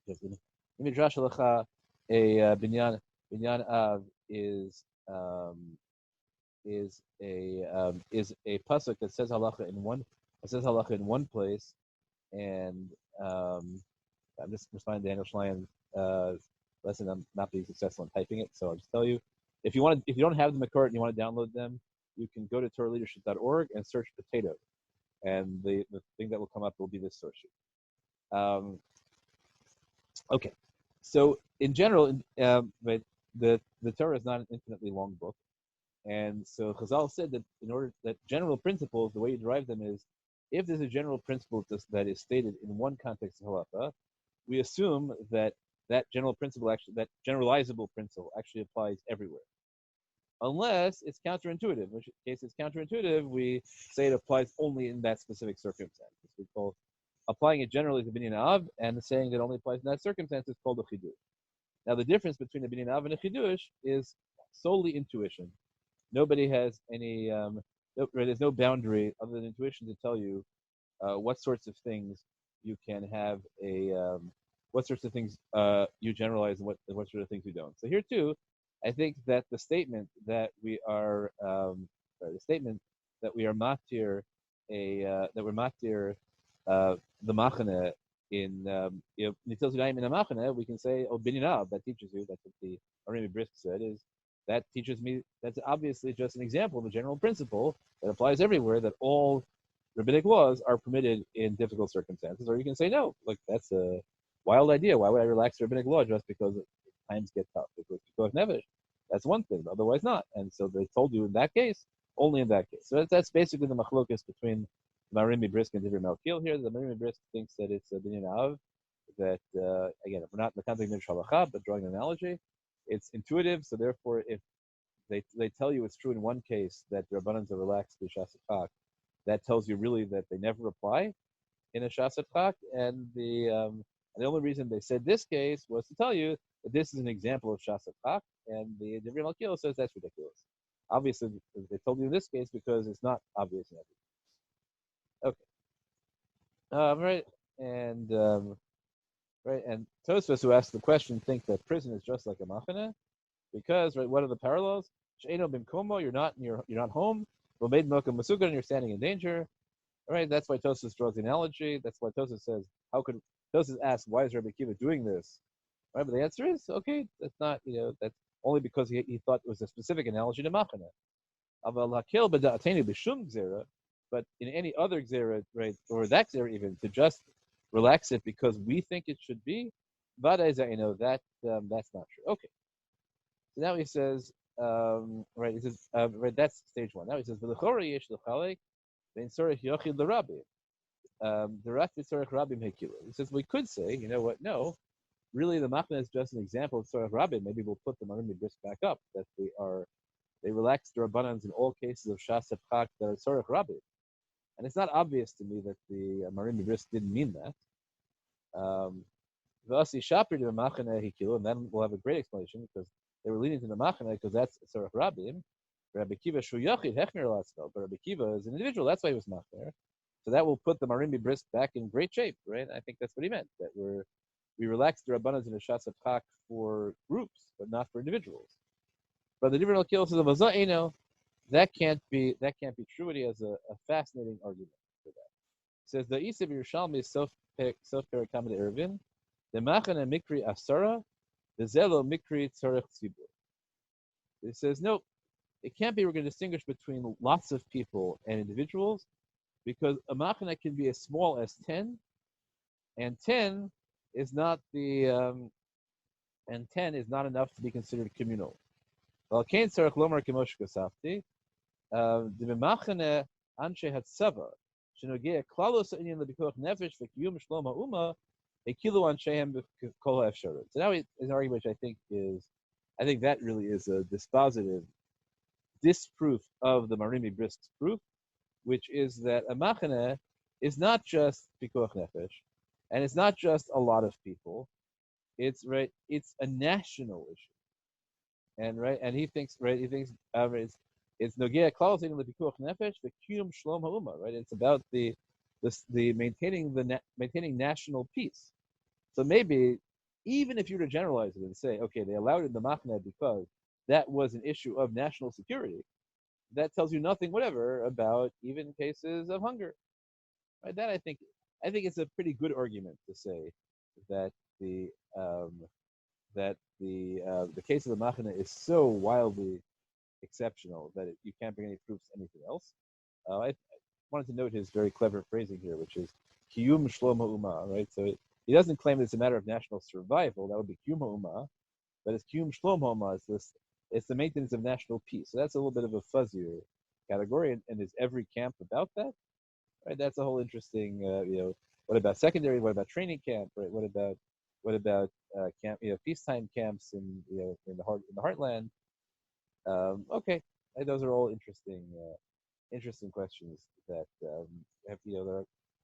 just in Midrash Halakhah, a binyan av is a pasuk that says halacha in one place, and I'm just finding Daniel Schlein lesson. I'm not being successful in typing it, so I'll just tell you. If you don't have them at Makart and you want to download them, you can go to TorahLeadership.org and search potato, and the thing that will come up will be this source sheet. Okay, so in general, but the Torah is not an infinitely long book, and so Chazal said that in order that general principles, the way you derive them is, if there's a general principle that is stated in one context of halacha, we assume that general principle that generalizable principle actually applies everywhere, unless it's counterintuitive. In which case it's counterintuitive, we say it applies only in that specific circumstance. We call applying it generally to binyan av, and saying it only applies in that circumstance is called a chidush. Now the difference between a binyan av and a chidush is solely intuition. Nobody has any, there's no boundary other than intuition to tell you what sorts of things you can have what sorts of things you generalize and what sort of things you don't. So here too, I think that the statement that we are matir the machane in Nitzil Zudayim in the machane, we can say, oh, binyan av, that teaches you. That's what the Arimi Brisk said, is that teaches me. That's obviously just an example of a general principle that applies everywhere, that all rabbinic laws are permitted in difficult circumstances. Or you can say, no, look, that's a wild idea. Why would I relax the rabbinic law just because times get tough? Because nevesh, that's one thing, but otherwise not. And so they told you in that case, only in that case. So that's basically the machlokas between Marimi Brisk and Divri Malkil here. The Marimi Brisk thinks that it's a binyan av, that, again, if we're not in the context of Halakhah, but drawing an analogy, it's intuitive, so therefore if they tell you it's true in one case that the Rabbanans are relaxed to Shasachak, that tells you really that they never apply in a Shasachak, and the only reason they said this case was to tell you that this is an example of Shasachak, and the Divri Malkil says that's ridiculous. Obviously, they told you in this case because it's not obvious in every case. Okay. Right, and Tosfos, who asked the question, think that prison is just like a machane, because, right, what are the parallels? She'eno bimkomo, you're not home. V'meid mokum masugan, and you're standing in danger. All right, that's why Tosfos draws the analogy. That's why Tosfos says, Tosfos asks, why is Rabbi Akiva doing this? Right, but the answer is, okay, that's not, that's only because he thought it was a specific analogy to machane. Aval hakel b'da'atenu b'shum gzera, but in any other gzera, right, or that gzera even, to just relax it because we think it should be, that's not true. Okay. So now he says, right, he says, right, that's stage one. Now he says, v'lechora yesh l'chalek, v'in sorech yochid l'rabbi. D'rak v'sorech rabbim hekila. He says, we could say, you know what, no, really the machna is just an example of sorech rabbim. Maybe we'll put the Marimi Brisk back up, that they relax the Rabbanans in all cases of Shas Chak that are sorech rabbim. And it's not obvious to me that the Marimi Brisk didn't mean that. And then we'll have a great explanation, because they were leading to the machane because that's Sarach Rabbim. Rabbi Akiva Shu Yachid Hechmer Latzkel, but Rabbi Akiva is an individual, that's why he was machner. So that will put the Marimi Brisk back in great shape, right? I think that's what he meant, that we relaxed the Rabbanas in a Shas Chak for groups, but not for individuals. But the different Al-Kil says, that can't be true, and he has a fascinating argument for that. He says, the Isav Yerushalmi is self-perikamid Erevin, the machane mikri asara, the zelo mikri tzorech tzibur. He says, no, it can't be we're going to distinguish between lots of people and individuals, because a machna can be as small as 10, and 10 is not and 10 is not enough to be considered communal. Well, kain tzarich lomar k'mosh kasafti, the b'machane anshe hatzava shenogea klalos ha'inyan lebikuach nefesh v'kiyum shlom ha'uma ekilu anshehem b'kol ha'efsharim. So now is an argument which I think that really is a dispositive disproof of the Marimi Brisk's proof, which is that a machane is not just pikuach nefesh, and it's not just a lot of people. It's right. It's a national issue, and he thinks it's nogea klaus in the pikuach nefesh v'kiyum shlom ha'uma. Right. It's about the maintaining national peace. So maybe even if you were to generalize it and say, okay, they allowed it in the machane because that was an issue of national security, that tells you nothing whatever about even cases of hunger. Right? That I think it's a pretty good argument to say that the case of the machane is so wildly exceptional that you can't bring any proofs anything else. I wanted to note his very clever phrasing here, which is kiyum shlom ha'uma, right? So he doesn't claim it's a matter of national survival. That would be kiyum ha'uma, but it's kiyum shlom ha'uma. It's the maintenance of national peace. So that's a little bit of a fuzzier category. And is every camp about that? Right? That's a whole interesting. What about secondary? What about training camp? Right? What about camp? Peacetime camps in the heartland. Okay, those are all interesting questions that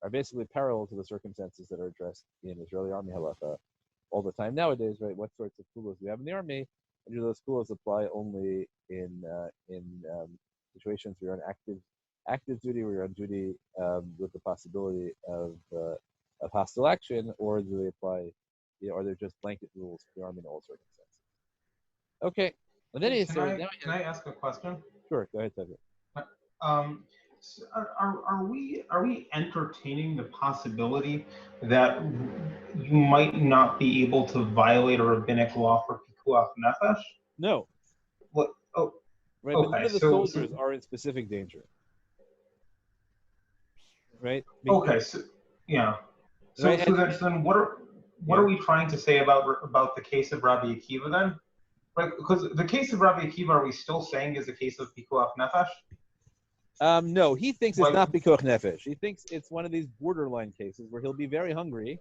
are basically parallel to the circumstances that are addressed in Israeli army halacha all the time nowadays. Right? What sorts of kulos do we have in the army? And do those kulos apply only in situations where you're on active duty, where you're on duty with the possibility of hostile action, or do they apply? Are there just blanket rules for the army in all circumstances? Okay. And then Can I ask a question? Sure. Go ahead, Tevye. So are we entertaining the possibility that you might not be able to violate a rabbinic law for pikuach nefesh? No. What? Oh, right. Okay, but none of the soldiers are in specific danger. Right. Okay. So yeah. So right, then what are we trying to say about the case of Rabbi Akiva then? Right, because the case of Rabbi Akiva, are we still saying is a case of pikuach nefesh? No, he thinks it's not pikuach nefesh. He thinks it's one of these borderline cases where he'll be very hungry,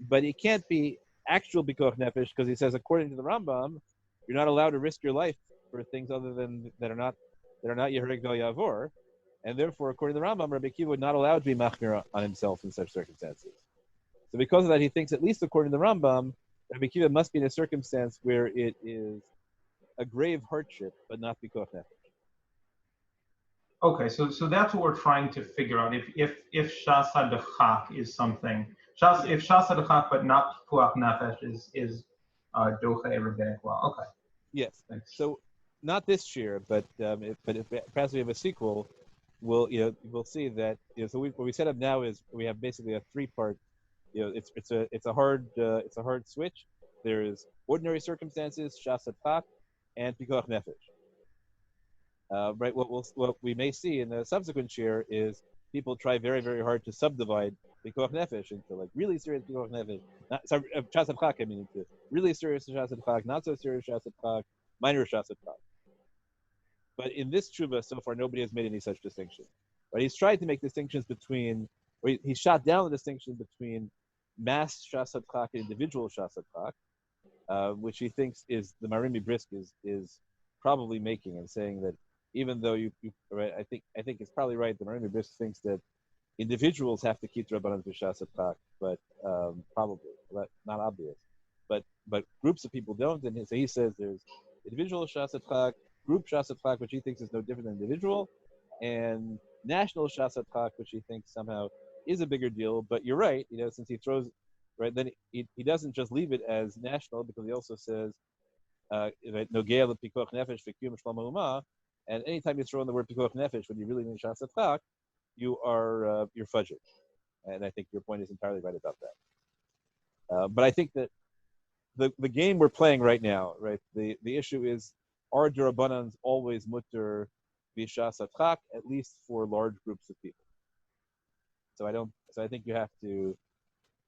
but it can't be actual pikuach nefesh because he says, according to the Rambam, you're not allowed to risk your life for things other than that are not yehirig vel yavor, and therefore, according to the Rambam, Rabbi Akiva would not allowed to be machmir on himself in such circumstances. So because of that, he thinks, at least according to the Rambam, Rabbi Akiva must be in a circumstance where it is a grave hardship, but not pikuach nefesh. Okay, so that's what we're trying to figure out. If shas hadachak is something, if shas hadachak but not pikuach nefesh is doche rabbinic law. Okay. Yes. Thanks. So not this year, but if perhaps we have a sequel, we'll see that so what we set up now is we have basically a three-part. It's a hard switch. There's ordinary circumstances, shas hadachak, and pikuach nefesh. Right. What we may see in the subsequent year is people try very, very hard to subdivide pikuach nefesh into like really serious pikuach nefesh, shas hadachak. I mean, into really serious shas hadachak, not so serious shas hadachak, minor shas hadachak. But in this tshuva, so far, nobody has made any such distinction. Right? He's tried to make distinctions between, or he shot down the distinction between mass shas hadachak and individual shas hadachak, which he thinks is the Marimi Brisk is probably making and saying that. Even though you right, I think it's probably right. The Marimi Brisk thinks that individuals have to keep Rabbanan b'shas hadachak, but probably not obvious. But groups of people don't, and so he says there's individual shas hadachak, group shas hadachak, which he thinks is no different than individual, and national shas hadachak, which he thinks somehow is a bigger deal. But you're right, since he throws right, then he doesn't just leave it as national because he also says nogea l'pikuach nefesh v'kiyum shlom ha'uma. And anytime you throw in the word pikuach nefesh when you really mean shas hadachak, you're fudging. And I think your point is entirely right about that. But I think that the game we're playing right now, right? The issue is are Durabanans always mutter Bishas Atchak, at least for large groups of people? So I think you have to,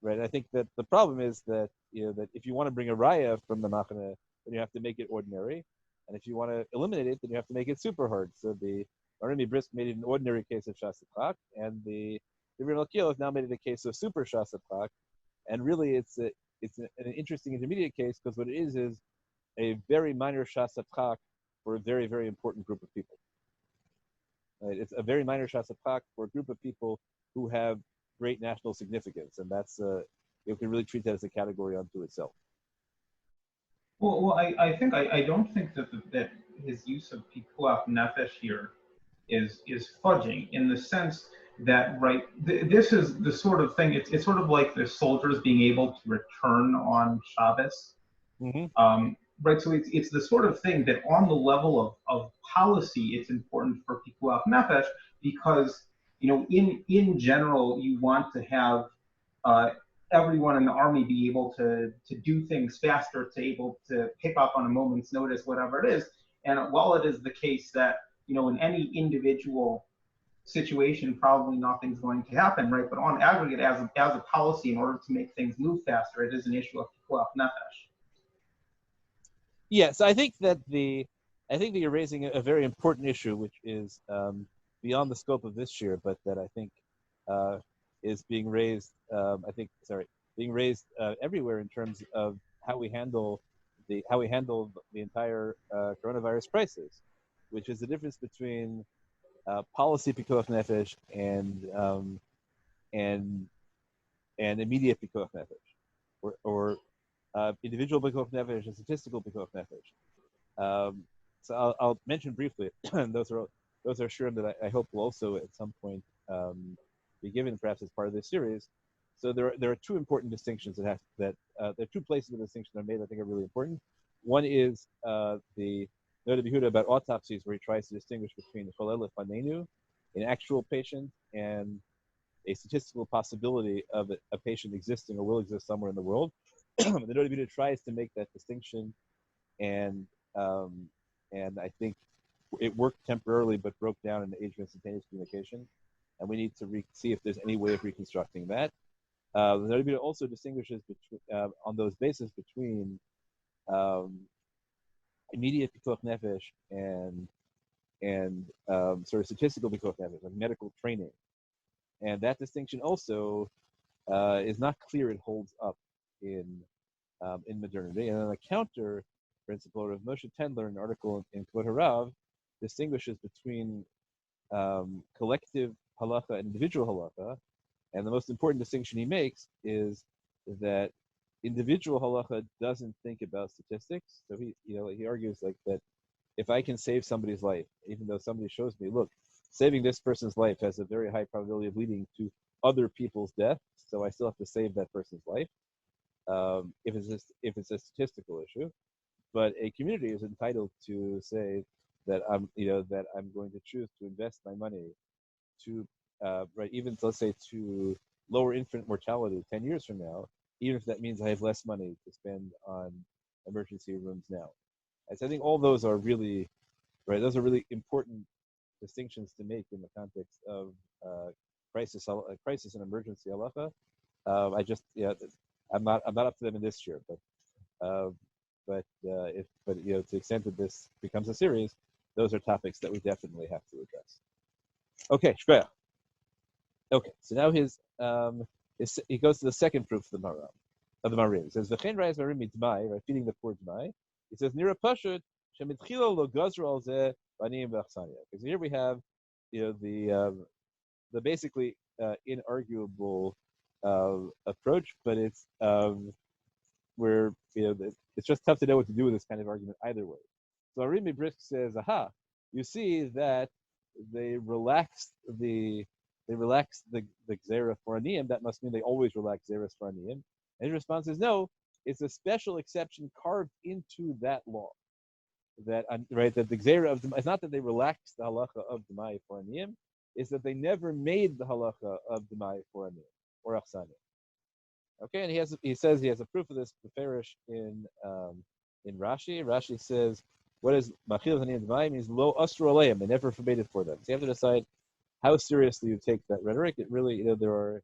right? I think that the problem is that that if you want to bring a raya from the machane, then you have to make it ordinary, and if you want to eliminate it, then you have to make it super hard. So the Arimi Brisk made it an ordinary case of Shas Atchak, and the Rebbe Malkiel has now made it a case of super Shas Atchak, and really it's an interesting intermediate case because what it is a very minor Shas Atchak for a very, very important group of people. Right? It's a very minor Shas Atchak for a group of people who have great national significance, and that's you can really treat that as a category unto itself. Well, I think I don't think that his use of pikuach nefesh here is fudging in the sense that this is the sort of thing. It's sort of like the soldiers being able to return on Shabbos. Mm-hmm. Right, so it's the sort of thing that on the level of policy, it's important for pikuach nefesh because in general you want to have everyone in the army be able to do things faster, to able to pick up on a moment's notice, whatever it is. And while it is the case that in any individual situation probably nothing's going to happen, right? But on aggregate, as a policy, in order to make things move faster, it is an issue of pikuach nefesh. Yes, I think that you're raising a very important issue, which is beyond the scope of this year, but that I think is being raised. Being raised everywhere in terms of how we handle the entire coronavirus crisis, which is the difference between policy pikuach nefesh and immediate pikuach nefesh, or individual pikuach nefesh and statistical pikuach nefesh. So I'll mention briefly. those are shurim that I hope will also at some point be given, perhaps as part of this series. So there are two important distinctions there are two places where distinctions are made I think are really important. One is the Noda B'Yehuda about autopsies, where he tries to distinguish between cholel lefanenu, an actual patient, and a statistical possibility of a patient existing or will exist somewhere in the world. The Noda B'Yehuda tries to make that distinction, and I think it worked temporarily, but broke down in the age of instantaneous communication, and we need to see if there's any way of reconstructing that. The Noda B'Yehuda also distinguishes between, on those bases between immediate pikuach nefesh and sort of statistical pikuach nefesh, like medical training, and that distinction also is not clear it holds up in modernity. And then the counter principle of Moshe Tendler, an article in Kvod Harav, distinguishes between collective halacha and individual halacha, and the most important distinction he makes is that individual halacha doesn't think about statistics. So he argues like that if I can save somebody's life, even though somebody shows me, look, saving this person's life has a very high probability of leading to other people's death, so I still have to save that person's life. If it's a statistical issue, but a community is entitled to say that I'm going to choose to invest my money to even let's say to lower infant mortality 10 years from now, even if that means I have less money to spend on emergency rooms now. And so I think all those are really those are really important distinctions to make in the context of crisis and emergency halacha. I'm not up to them in this year, but to the extent that this becomes a series, those are topics that we definitely have to address. Okay, shkoyach. Okay, so now he goes to the second proof of the Marim. He says v'chein rayas marim midmai, right, feeding the poor dmai. He says nira pashut shemitchilo lo gazru al zeh b'aniyim v'achsania. Because here we have the basically inarguable approach, but it's where it's just tough to know what to do with this kind of argument either way. So Arimi Brisk says, aha, you see that they relaxed the gzera for aniyim. That must mean they always relax gzeras for aniyim. And his response is no, it's a special exception carved into that law. That that the gzera of it's not that they relaxed the halacha of demai for aniyim, it's that they never made the halacha of demai for aniyim or achsania. Okay, and he says he has a proof of this beferish in Rashi. Rashi says What is machil haniyim d'mayim means lo asru aleim. They never forbade it for them. So you have to decide how seriously you take that rhetoric. It really, there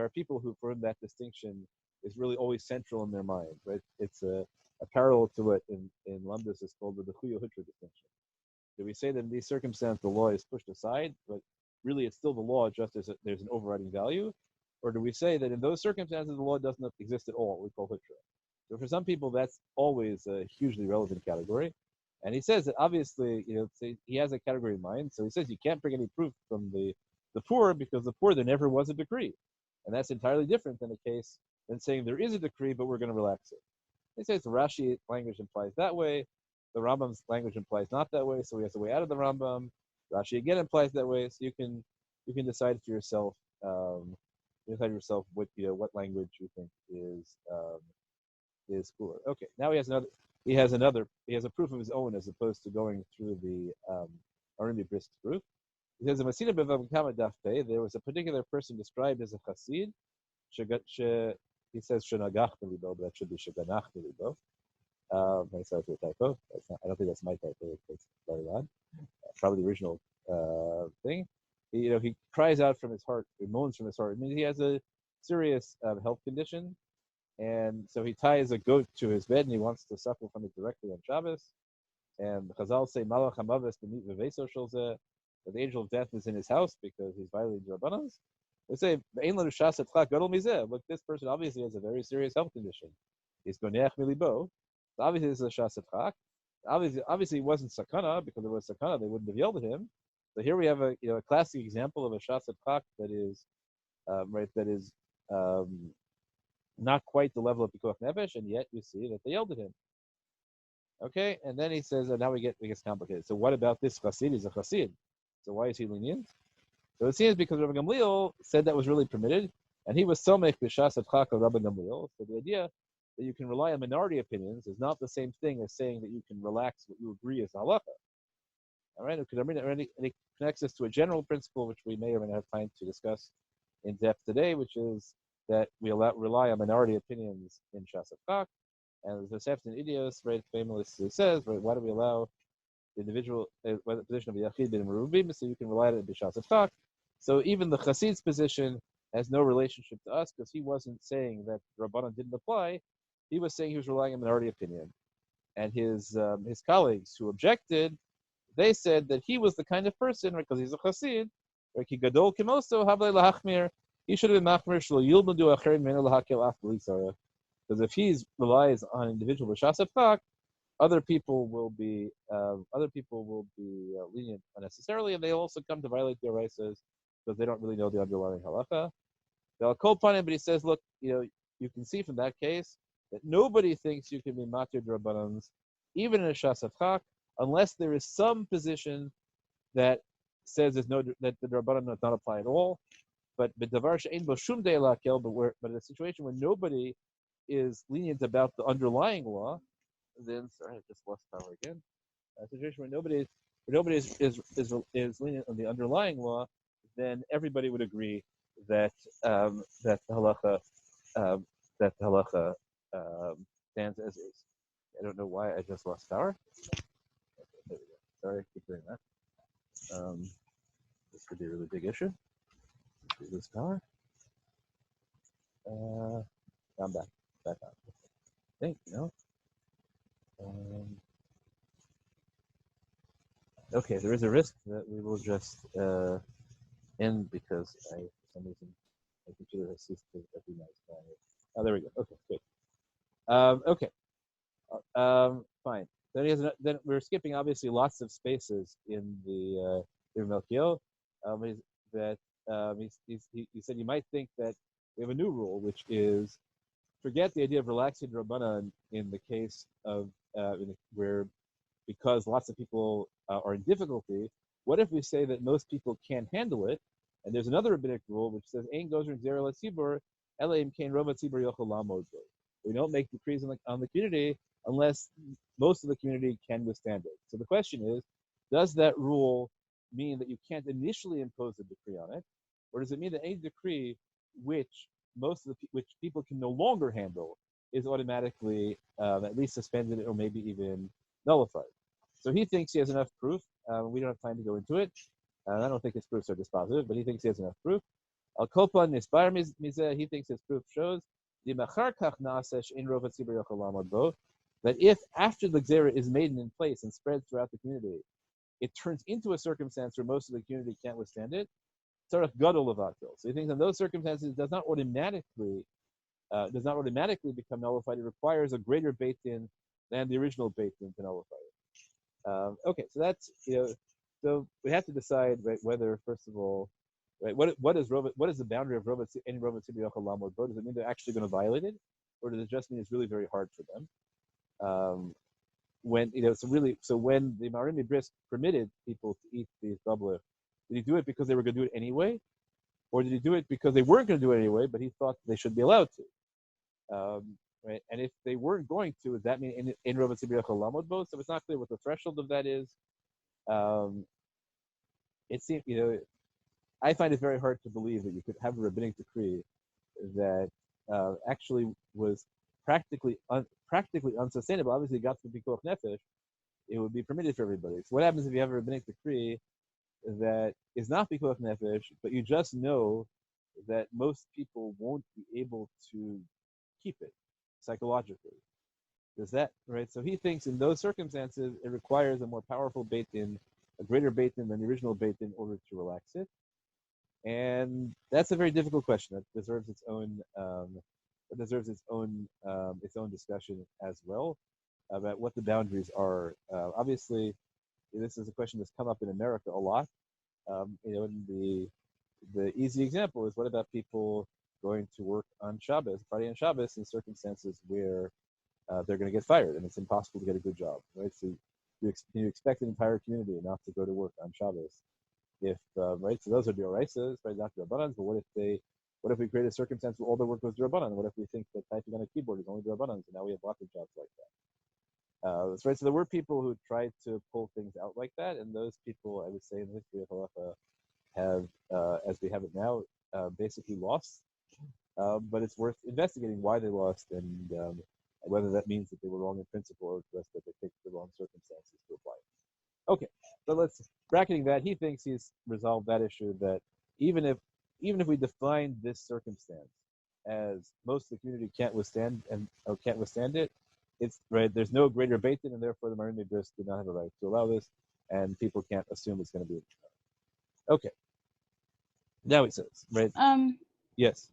are people who, for whom that distinction is really always central in their mind, right? It's a parallel to what in Lumdus is called the Dechuyo Hutra distinction. Do we say that in these circumstances the law is pushed aside, but really it's still the law, just as there's an overriding value? Or do we say that in those circumstances the law doesn't exist at all, we call Hutra? So for some people that's always a hugely relevant category. And he says that obviously, he has a category in mind, so he says you can't bring any proof from the poor, because the poor, there never was a decree. And that's entirely different than a case than saying there is a decree, but we're going to relax it. He says the Rashi language implies that way. The Rambam's language implies not that way, so we have to way out of the Rambam. Rashi again implies that way, so you can decide for yourself. What language you think is cooler. Okay, now he has a proof of his own as opposed to going through the Arimbi Brisk's proof. He says in Masina Bevav Kama Daf Pei, there was a particular person described as a chassid. He says Shenagach Milibo, but that should be Sheganach Milibo. I'm sorry for the typo. I don't think that's my typo. It's very odd. Probably the original thing. He cries out from his heart. He moans from his heart. I mean, he has a serious health condition, and so he ties a goat to his bed, and he wants to suckle from it directly on Shabbos. And Chazal say Malach Hamavis B'nit V'Veiso Sholzeh, that the angel of death is in his house because he's violating the Rabbanos. They say, look, this person obviously has a very serious health condition. He's goneach milibo. So obviously this is a shas chak. Obviously it wasn't sakana, because if it was sakana, they wouldn't have yelled at him. So here we have a classic example of a shas chak that is not quite the level of pikuach nefesh, and yet you see that they yelled at him. Okay, and then he says, now it gets complicated. So what about this chassid? He's a chassid. So why is he lenient? So it seems because Rabbi Gamliel said that was really permitted, and he was somech b'shas adchak of Rabbi Gamliel. So the idea that you can rely on minority opinions is not the same thing as saying that you can relax what you agree is halacha. All right, and it connects us to a general principle which we may or may not have time to discuss in depth today, which is that we rely on minority opinions in shas adchak. And the Sefton Idios, right, famously says, right, why do we allow the individual, the position of Yachid bin Merubim, so you can rely on it b'shas adchak. So even the Chassid's position has no relationship to us, because he wasn't saying that Rabbanan didn't apply. He was saying he was relying on minority opinion. And his colleagues who objected, they said that he was the kind of person, right, because he's a Chassid, like he gadol kimoso havle lahachmir, he should have been machmir shlo yilmadu acherim menu lahakel af b'lisara. Because if he relies on individual b'shas adchak, other people will be lenient unnecessarily, and they also come to violate their rights because they don't really know the underlying halacha. They'll call upon him, but he says, look, you can see from that case that nobody thinks you can be matir d'rabbanans, even in a shas adchak, unless there is some position that says that the d'rabbanan does not apply at all. But b'davar she'ein bo shum dei lakel, but in a situation where nobody is lenient about the underlying law, then sorry, I just lost power again. A situation where nobody is lenient on the underlying law, then everybody would agree that the halacha stands as is. I don't know why I just lost power. Okay, there we go. Sorry, I keep doing that. This could be a really big issue. Let's lose power. I'm back on. I think okay, there is a risk that we will just end because for some reason my computer has ceased to recognize my. Oh, there we go. Okay, good. Okay. Fine. Then we're skipping obviously lots of spaces in the Melchiel. He said you might think that we have a new rule, which is forget the idea of relaxing Rabbanan in the case of where, because lots of people are in difficulty. What if we say that most people can't handle it? And there's another rabbinic rule which says, "Ein gozer zera l'tzibur, ela im kein rov hatzibur yochel lamod bo." We don't make decrees on the community unless most of the community can withstand it. So the question is, does that rule mean that you can't initially impose a decree on it, or does it mean that any decree which people can no longer handle is automatically at least suspended or maybe even nullified? So he thinks he has enough proof. We don't have time to go into it. I don't think his proofs are dispositive, but he thinks he has enough proof. Al Kolpan Nisbar Mizeh, he thinks his proof shows that if after the Gzera is made and in place and spread throughout the community, it turns into a circumstance where most of the community can't withstand it, sort of gadol levatil. So he thinks in those circumstances it does not automatically become nullified. It requires a greater beit din than the original beit din to nullify it. Okay, so that's so we have to decide, right, whether first of all, right, what is the boundary of any Rovat Tzibur Yochel Lamod Bo? Does it mean they're actually going to violate it, or does it just mean it's really very hard for them? When when the Marimi Brisk permitted people to eat these double, did he do it because they were going to do it anyway, or did he do it because they weren't going to do it anyway, but he thought they should be allowed to? Right? And if they weren't going to, does that mean in Rovat Tzibur Yochel Lamod Bo? So it's not clear what the threshold of that is. It seems, I find it very hard to believe that you could have a rabbinic decree that actually was practically unsustainable. Obviously, got to be pikuach nefesh, it would be permitted for everybody. So what happens if you have a rabbinic decree that is not pikuach nefesh, but you just know that most people won't be able to keep it psychologically? Does that, right? So he thinks in those circumstances it requires a more powerful beit din, a greater beit din than the original beit din in order to relax it. And that's a very difficult question that deserves its own discussion as well about what the boundaries are. Obviously, this is a question that's come up in America a lot. And the easy example is, what about people going to work on Shabbos, Friday and Shabbos, in circumstances where they're going to get fired and it's impossible to get a good job, right? So you expect an entire community not to go to work on Shabbos. Right, so those are dioraisas, right, not diorabanans. But what if we create a circumstance where all the work was diorabanan? What if we think that typing on a keyboard is only diorabanans, and now we have lots of jobs like that? Right, so there were people who tried to pull things out like that, and those people, I would say, in the history of halacha, have, as we have it now, basically lost. But it's worth investigating why they lost and whether that means that they were wrong in principle or just that they picked the wrong circumstances to apply. Okay, so let's bracketing that. He thinks he's resolved that issue, that even if we define this circumstance as most of the community can't withstand it, it's right. There's no greater beit din, and therefore the Marimi Brisk do not have a right to allow this, and people can't assume it's going to be. Okay. Now it says, right? Yes.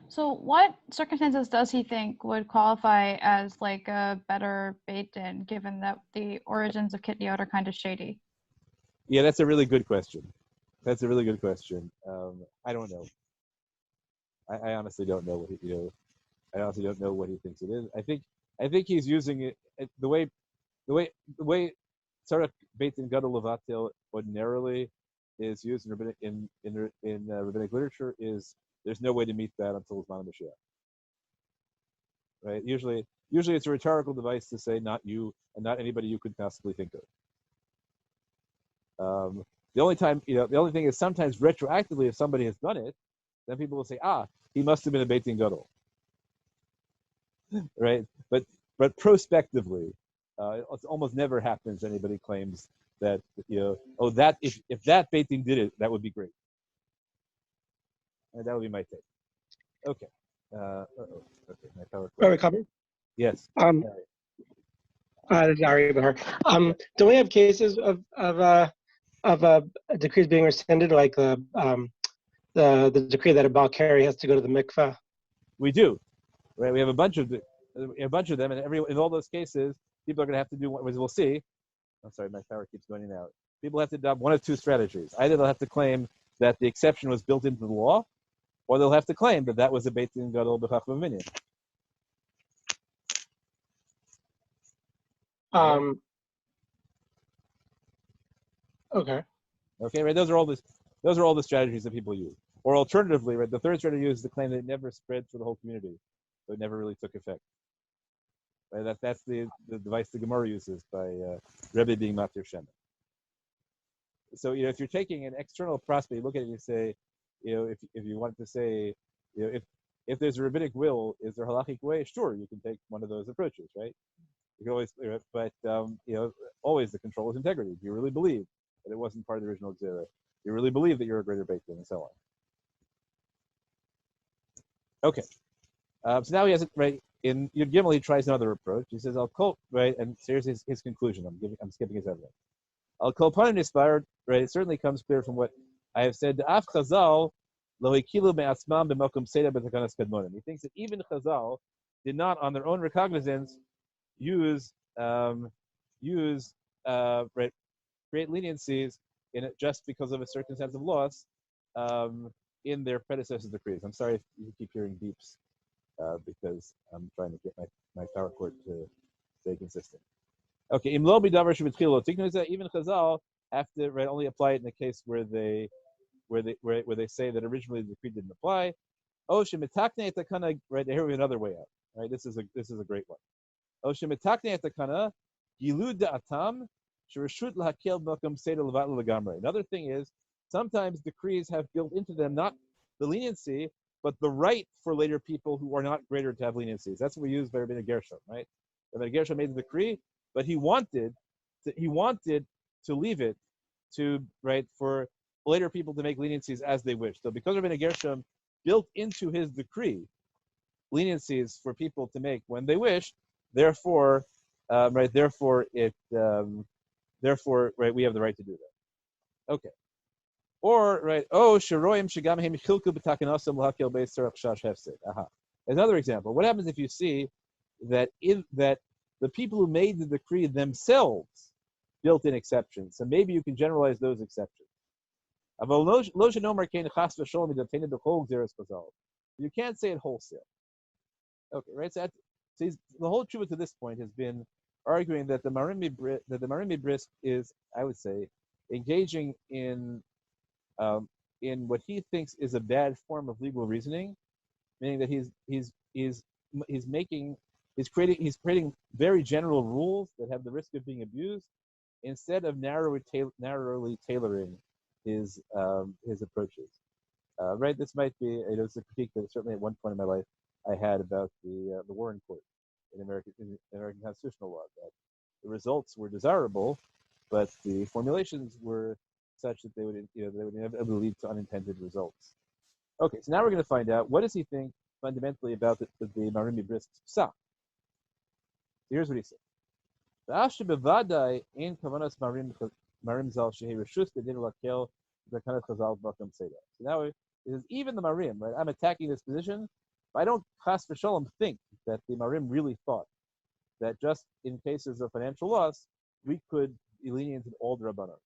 So what circumstances does he think would qualify as like a better beit din, given that the origins of Kitniyot are kind of shady? Yeah, that's a really good question. I don't know. I honestly don't know what he thinks it is. I think he's using it the way sort of beit din gadol levatil ordinarily is used in rabbinic literature is, there's no way to meet that until Zman Mashiach. Right? Usually it's a rhetorical device to say not you and not anybody you could possibly think of. The only thing is sometimes retroactively, if somebody has done it, then people will say, he must have been a beit din gadol. Right? But prospectively, it almost never happens anybody claims that, that if that beit din did it, that would be great. And that would be my take. Okay. Okay. My power. Are we covered? Yes. Ari Bahar. Do we have cases of decrees being rescinded, like the decree that a Baal Keri has to go to the mikveh? We do. Right. We have a bunch of them, and in all those cases, people are going to have to do what we'll see. I'm sorry, my power keeps going in and out. People have to adopt one of two strategies. Either they'll have to claim that the exception was built into the law, or they'll have to claim that was a beit din gadol b'chachma minyan. Okay. Okay, right. Those are all the strategies that people use. Or alternatively, right, the third strategy is to claim that it never spread through the whole community, so it never really took effect. Right. That's the device the Gemara uses by Rebbe being matir shemen. So if you're taking an external prospect, you look at it and you say, if you wanted to say, if there's a rabbinic will, is there halachic way? Sure, you can take one of those approaches, right? You can always clear it, but always the control is integrity. Do you really believe that it wasn't part of the original Xera? Do you really believe that you're a greater Beit Din, and so on? Okay. So now he has it right in Yud Gimel. He tries another approach. He says, "I'll quote right," and here's his conclusion. I'm skipping his evidence. I'll call upon inspired. Right, it certainly comes clear from what I have said. Af Chazal lo hikilu me'atzmam b'makom seda b'takanas kadmonim. He thinks that even Chazal did not, on their own recognizance, use right, create leniencies in it just because of a circumstance of loss in their predecessors' decrees. I'm sorry if you keep hearing beeps because I'm trying to get my power cord to stay consistent. Okay, imlo b'davar shebetchilo tiknu, even Chazal have to only apply it in the case where they say that originally the decree didn't apply. Oh, shemitakne etakana, right? Here we have another way out. Right, this is a great one. Oh, shemitakne etakana gilu da'atam shereshut lahakel b'makom seder levat legamrei. Another thing is sometimes decrees have built into them not the leniency, but the right for later people who are not greater to have leniencies. That's what we use by Rabbeinu Gershom, right? Rabbeinu Gershom made the decree, but he wanted to leave it to for later people to make leniencies as they wish. So because Rabbeinu Gershom built into his decree leniencies for people to make when they wish, therefore we have the right to do that. Okay. Or sheroim shegam hem chilku b'takanasam lahakel beis tzarach shash hefsed. Another example. What happens if you see that the people who made the decree themselves built in exceptions? So maybe you can generalize those exceptions. You can't say it wholesale. Okay, right? So the whole truth to this point has been arguing that the Marim Brisk is, I would say, engaging in what he thinks is a bad form of legal reasoning, meaning that he's creating very general rules that have the risk of being abused, instead of narrowly tailoring his approaches. Right? This might be it's a critique that certainly at one point in my life I had about the Warren Court in American constitutional law, that the results were desirable, but the formulations were such that they would inevitably lead to unintended results. Okay, so now we're going to find out what does he think fundamentally about the Marimi Brisk's psak. So here's what he said. So now it is even the Marim, right? I'm attacking this position, but I don't chas v'shalom think that the Marim really thought that just in cases of financial loss we could be lenient in all the Rabbanon.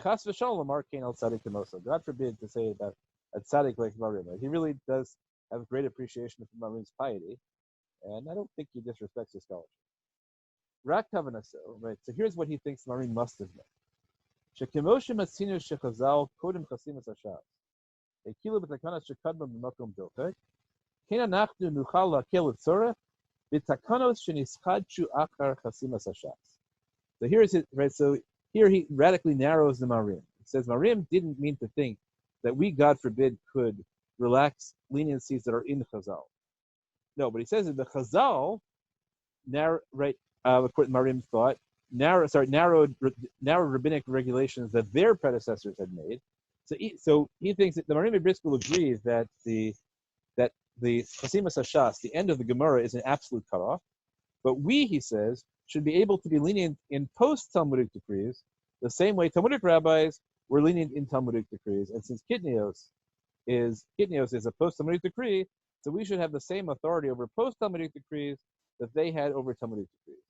Chas v'shalom arcane al tzaddik kemoso. God forbid to say about a tzaddik like Marim. Right? He really does have great appreciation for Marim's piety, and I don't think he disrespects his scholarship. Rak kavanaso, right? So here's what he thinks Marim must have meant. Shekemoshe matzinu shechazal kodem chasimas hashas. Ekilu b'takanas shekadma b'makom bilchek. Kena nachnu nuchal lakel etzorah b'takanos shenischadchu achar chasimas hashas. So here's it, right? So here he radically narrows the Marim. He says Marim didn't mean to think that we, God forbid, could relax leniencies that are in Chazal. No, but he says that the Chazal, according to Marim's thought, narrowed rabbinic regulations that their predecessors had made. So he thinks that the Marim Brisk will agree that the Chasimas Hashas, the end of the Gemara, is an absolute cutoff. But we, he says, should be able to be lenient in post-Talmudic decrees, the same way Talmudic rabbis were lenient in Talmudic decrees. And since Kitniyot is a post-Talmudic decree, so we should have the same authority over post-Talmudic decrees that they had over Talmudic decrees.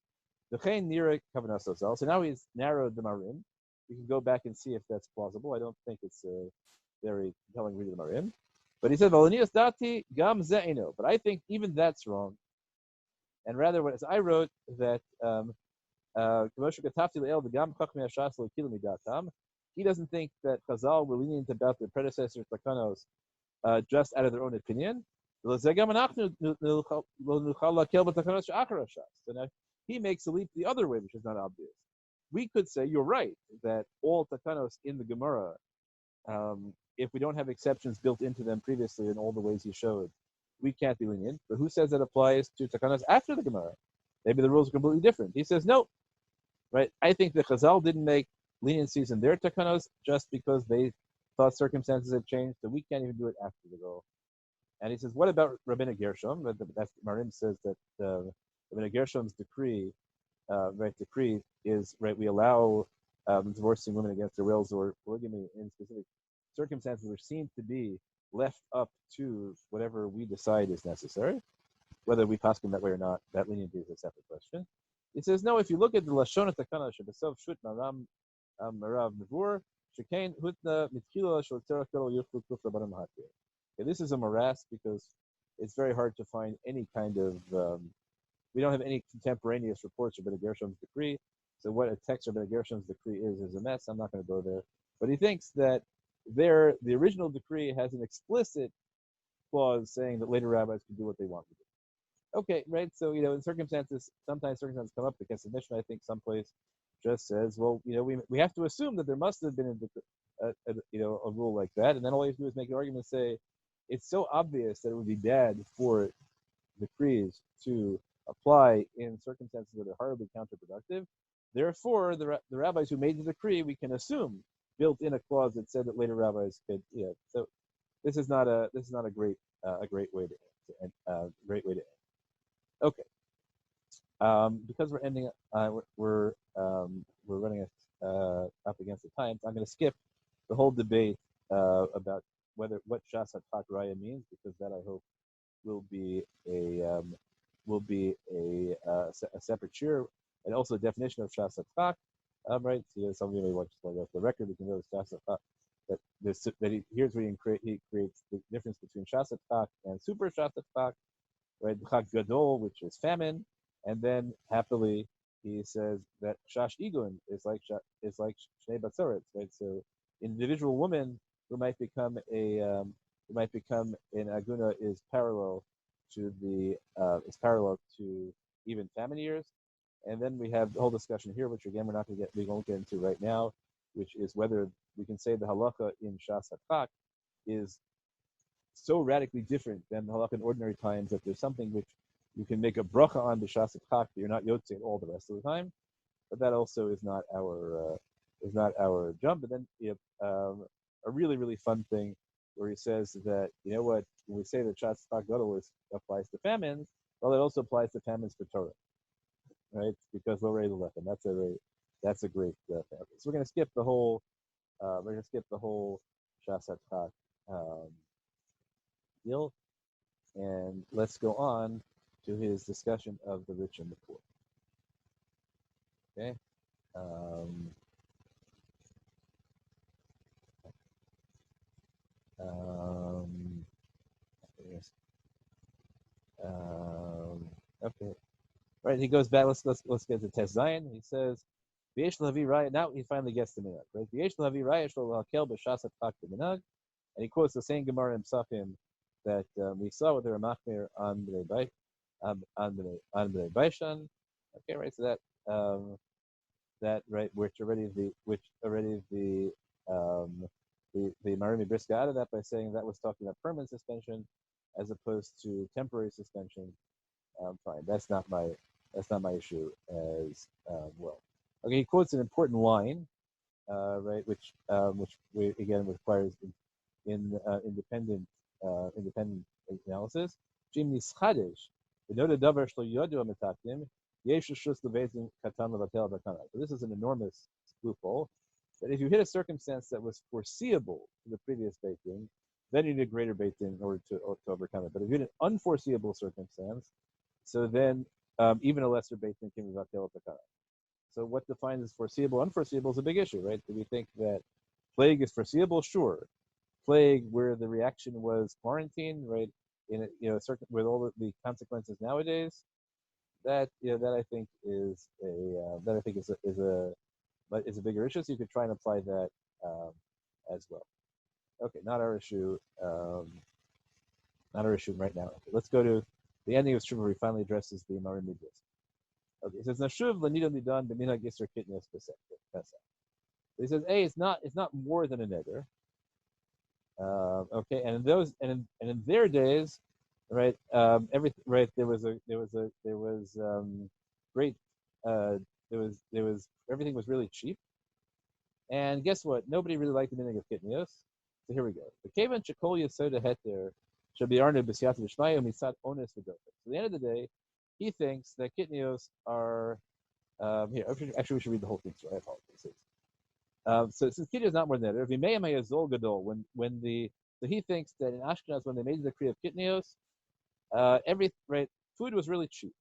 So now he's narrowed the Marim. You can go back and see if that's plausible. I don't think it's a very compelling reading of the Marim. But he said, but I think even that's wrong. And rather, as I wrote, that he doesn't think that Chazal were lenient about their predecessors, Takanos, just out of their own opinion. So now he makes a leap the other way, which is not obvious. We could say, you're right, that all Takanos in the Gemara, if we don't have exceptions built into them previously in all the ways he showed, we can't be lenient. But who says that applies to Takanos after the Gemara? maybe the rules are completely different. He says, no, right? I think the Chazal didn't make leniencies in their takanos just because they thought circumstances had changed, so we can't even do it after the goal. And he says, what about Rabbeinu Gershom? That's Marim says that Rabbeinu Gershom's decree, decree is, right, we allow divorcing women against their wills or polygamy in specific circumstances which seem to be left up to whatever we decide is necessary. Whether we pass them that way or not, that leniency is a separate question. He says, no, if you look at the Lashon Takana Shabasov Shut Maram Marav Mavur, Shekain Hutna Mitkila Shal Terach Gadol Yuflu Kuf Rabbanim Hatir. This is a morass because it's very hard to find any kind of, we don't have any contemporaneous reports of Rabbeinu Gershom's decree. So what a text of Rabbeinu Gershom's decree is a mess. I'm not going to go there. But he thinks that the original decree has an explicit clause saying that later rabbis can do what they want to do. Okay, right? So, in circumstances, sometimes circumstances come up. The Kesef Mishnah, I think, someplace just says, well, we have to assume that there must have been a rule like that. And then all you have to do is make an argument and say, it's so obvious that it would be bad for decrees to apply in circumstances that are horribly counterproductive. Therefore, the rabbis who made the decree, we can assume, built in a clause that said that later rabbis could. So this is not a great way to end. Okay. Because we're ending, we're running up against the time. So I'm going to skip the whole debate about what Shas HaTchak Raya means, because that I hope will be a separate shir, and also a definition of Shas HaTchak. Right? So some of you may want to look off the record. We can know Shas HaTchak here's where he creates the difference between Shas HaTchak and Super Shas HaTchak. Right? Chag Gadol, which is famine, and then happily he says that Shash Igun is like Shnei Batzoretz, right? So individual woman who might become an aguna is parallel to even famine years. And then we have the whole discussion here, which again we won't get into right now, which is whether we can say the halacha in Shas HaTchak is so radically different than the halacha in ordinary times that there's something which you can make a bracha on the Shas HaTchak, but you're not yotzei all the rest of the time. But that also is not our jump. But then a really, really fun thing where he says that, when we say that Shas HaTchak Gadol applies to famines, well, it also applies to famines for Torah, right? Because we'll raise the lechem. That's a great thing. Okay, so we're going to skip the whole Shas HaTchak deal, and let's go on to his discussion of the rich and the poor. Okay. Okay. Right. He goes back. Let's get to Tes Zion. He says, "V'yesh lavi raya." Now he finally gets the minhag. Right. V'yesh lavi raya shel lahakel b'shas HaTchak minhag, and he quotes the same Gemara in Psachim that we saw with the Ramachmir on Bnei Baishan. Okay. Right. So that right, which already the Marimi Briska out of that by saying that was talking about permanent suspension as opposed to temporary suspension. Fine, that's not my issue as well. Okay, he quotes an important line, right, which again requires independent analysis. Jim Nischadesh, v'noda davar shlo yodu ametakim. So this is an enormous loophole. That if you hit a circumstance that was foreseeable to the previous beit-din, then you need a greater beit-din in order to overcome it. But if you hit an unforeseeable circumstance, so then even a lesser beit-din can be vatel takana. So what defines as foreseeable? Unforeseeable is a big issue, right? Do we think that plague is foreseeable? Sure. Plague where the reaction was quarantine, right? In certain with all the consequences nowadays. That I think is a bigger issue. So you could try and apply that as well. Okay, not our issue. Not our issue right now. Okay, let's go to the ending of Shuvah where he finally addresses the Marim Midras. Okay, it says Nashuv Lanidam Nidan B'Minhag Yisur Kitniyot Pesach. He says, it's not more than a neder. Okay, and in their days, right, everything, right, there was great. There was everything was really cheap. And guess what? Nobody really liked the minhag of Kitniyos. So here we go. The Kavan Shekol Yesoda Heter should be Arne B'Siyat V'Shmaya Mitzat Ones V'Dofek. So at the end of the day, he thinks that Kitniyos are here. Actually, we should read the whole thing. So I apologize. So since Kitniyos is not more than that, V'Meim Hayazol Gadol, when so he thinks that in Ashkenaz when they made the decree of Kitniyos, food was really cheap.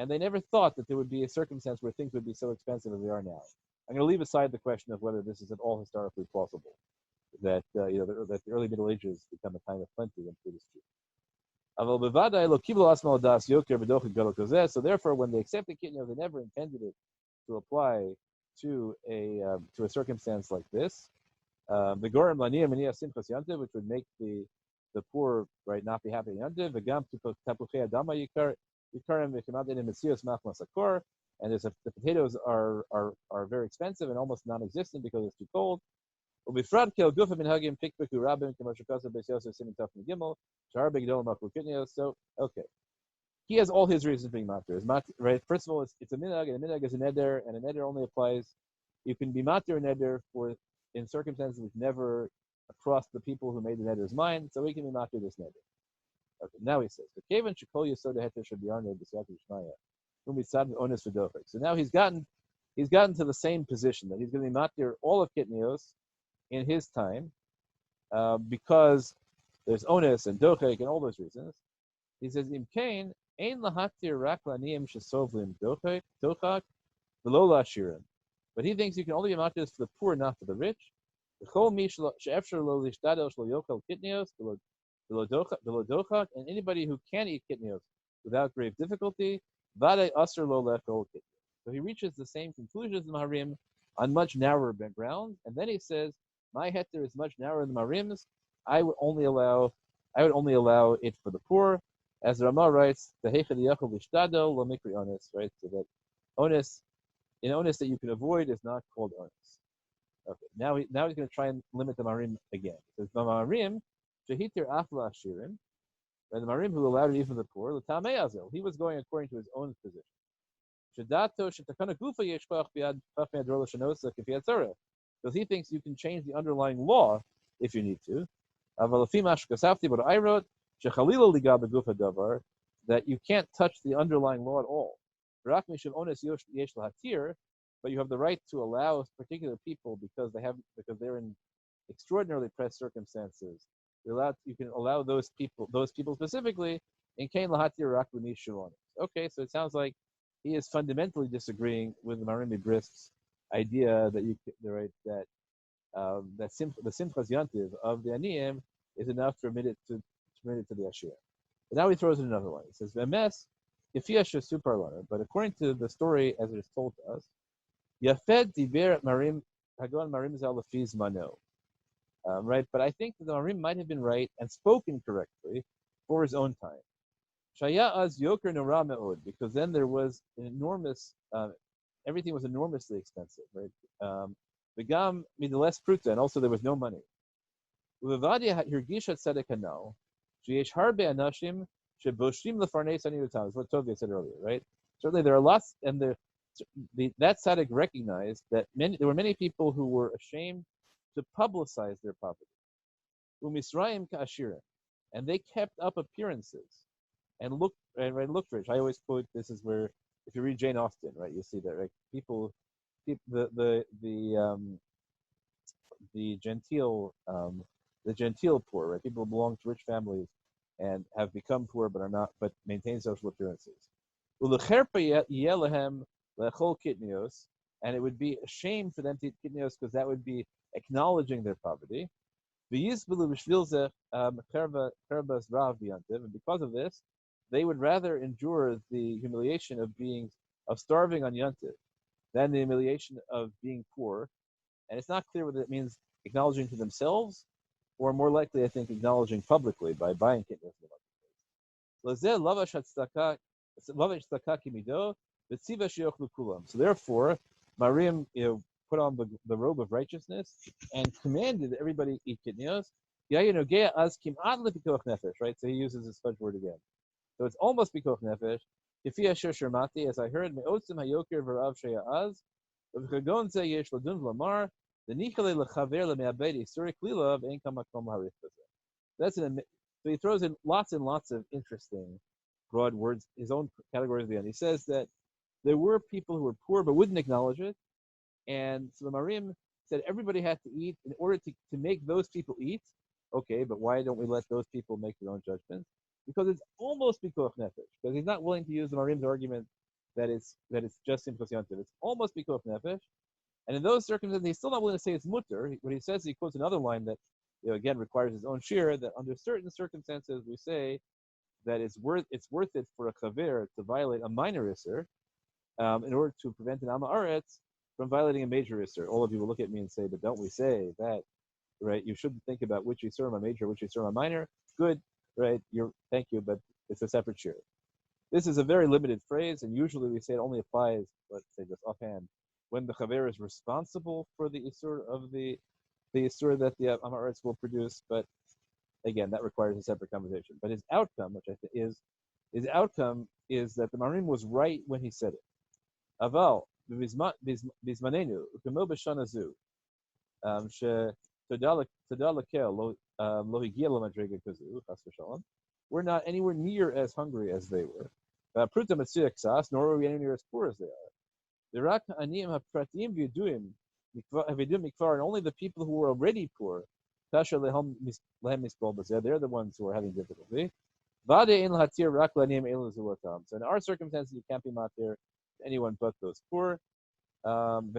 And they never thought that there would be a circumstance where things would be so expensive as they are now. I'm going to leave aside the question of whether this is at all historically plausible, that that the early Middle Ages become a time of plenty when food is cheap. So therefore, when they accepted Kitniyot, they never intended it to apply to a circumstance like this. The Gorim Laniya Mania Simchas Yantiv, which would make the poor not be happy in Yantiv. V'gam Tapuchei Adama Yikar. And the potatoes are very expensive and almost non-existent because it's too cold. So okay, he has all his reasons being matir. Right? First of all, it's a minhag, and a minhag is a neder, and a neder only applies. You can be matir a neder in circumstances which never crossed the people who made the neder's mind. So we can be matir this neder. Okay, now he says, so now he's gotten to the same position that he's going to be matir all of Kitniyos in his time, because there's onus and dochek and all those reasons. He says, Im kain ein lahatir rak laniyim shesovlim dochak v'lo lashirim. But he thinks you can only be matir for the poor, not for the rich. And anybody who can eat kitniyot without grave difficulty, so he reaches the same conclusions in Maharim on much narrower ground, and then he says, my heter is much narrower than Maharim's. I would only allow it for the poor, as Ramah writes, right? So that onus that you can avoid is not called onus. Okay, now he's going to try and limit the Maharim again. He says, Maharim Shehitir Afla Ashirim, and the Marim who allowed it even the poor, L'tamei Azel, he was going according to his own position. Shedato Shetakana Gufa Yeshpach Biad Chachmei Adrola Shanosa Kifiyat Tzara, because he thinks you can change the underlying law if you need to. Avalafim Ashkasafti, but I wrote Shechalila Liga Begufa Davar, that you can't touch the underlying law at all. Rak Mishav Ones Yesh Lahatir, but you have the right to allow particular people because they're in extraordinarily pressed circumstances. You can allow those people specifically in Kain Lahatir Rak L'Mishu. Okay, so it sounds like he is fundamentally disagreeing with the Marim Brisk's idea that the Simchas Yantiv of the Aniyim is enough to permit it to the Ashir. But now he throws in another one. He says, "V'emes Kefia Shesu Parlana." But according to the story as it is told to us, Yafed Diber Marim Hagon Marim Zal Lefiz Mano. Right, but I think that the Marim might have been right and spoken correctly for his own time. Shaya az yoker nora me'od, because then there was an enormous, everything was enormously expensive, right? V'gam midales pruta, and also there was no money. Ulevadia hirgisha tzedek hanal, sheyesh harbe anashim sheboshim lefarnes aniyutam. Is what Tovia said earlier, right? Certainly there are lots, and that tzedek recognized that there were many people who were ashamed to publicize their poverty. Umisraim ka'ashirim, and they kept up appearances and looked rich. I always quote, this is where, if you read Jane Austen, right, you see that, right? The genteel poor, right? People who belong to rich families and have become poor but are not, but maintain social appearances. Ulecherpa yelehem lechol kitnios, and it would be a shame for them to eat kitnios because that would be acknowledging their poverty. And because of this, they would rather endure the humiliation of starving on Yontif than the humiliation of being poor. And it's not clear whether it means acknowledging to themselves, or more likely, I think, acknowledging publicly by buying kitnios in the marketplace. So therefore, Mariam, put on the robe of righteousness and commanded everybody eat kitnios. Right? So he uses this fudge word again. So it's almost pikuach nefesh. Kifia shirmati, as I heard, me'otzim hayokir v'rav she'az, v'chagon ze yesh ladun v'lamar, the nichale lechaver le'me'abed isuri klila v'en kamakom harif. That's an. So he throws in lots and lots of interesting, broad words, his own categories at the end. He says that there were people who were poor but wouldn't acknowledge it, and so the Marim said everybody had to eat in order to make those people eat. Okay, but why don't we let those people make their own judgments? Because it's almost pikuach nefesh. Because he's not willing to use the Marim's argument that it's just simchas yontiv. It's almost pikuach nefesh, and in those circumstances, he's still not willing to say it's mutter. What he says, he quotes another line that again requires his own shir. That under certain circumstances, we say that it's worth it for a chaver to violate a minor isser in order to prevent an ama aretz from violating a major isser. All of you will look at me and say, but don't we say that, right? You shouldn't think about which isser are major, which isser are minor. Good, right? Thank you, but it's a separate shir. This is a very limited phrase, and usually we say it only applies, let's say just offhand, when the chaver is responsible for the isur of the isur that the ama aretz will produce. But again, that requires a separate conversation. But his outcome, which I think is that the Marim was right when he said it. Aval bizmanenu ukemo b'shana zu todala lakel lo higia lamadrega kazu chas v'shalom. We're not anywhere near as hungry as they were. Pruta matziach sas, nor are we anywhere near as poor as they are. The rak aniyim hapratim v'yeduim mikvar, and only the people who were already poor. They're the ones who are having difficulty. So in our circumstances, you can't be matir anyone but those poor. And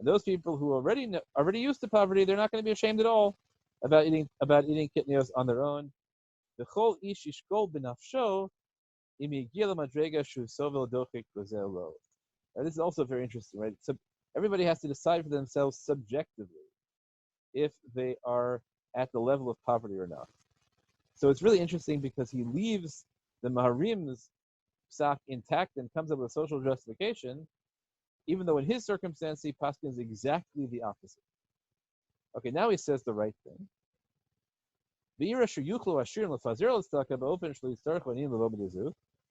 those people who already used to poverty, they're not going to be ashamed at all about eating kitniyos on their own. This is also very interesting, right? So everybody has to decide for themselves subjectively if they are at the level of poverty or not. So it's really interesting because he leaves the Maharim's psak intact and comes up with a social justification, even though in his circumstance he paskins exactly the opposite. Okay, now he says the right thing.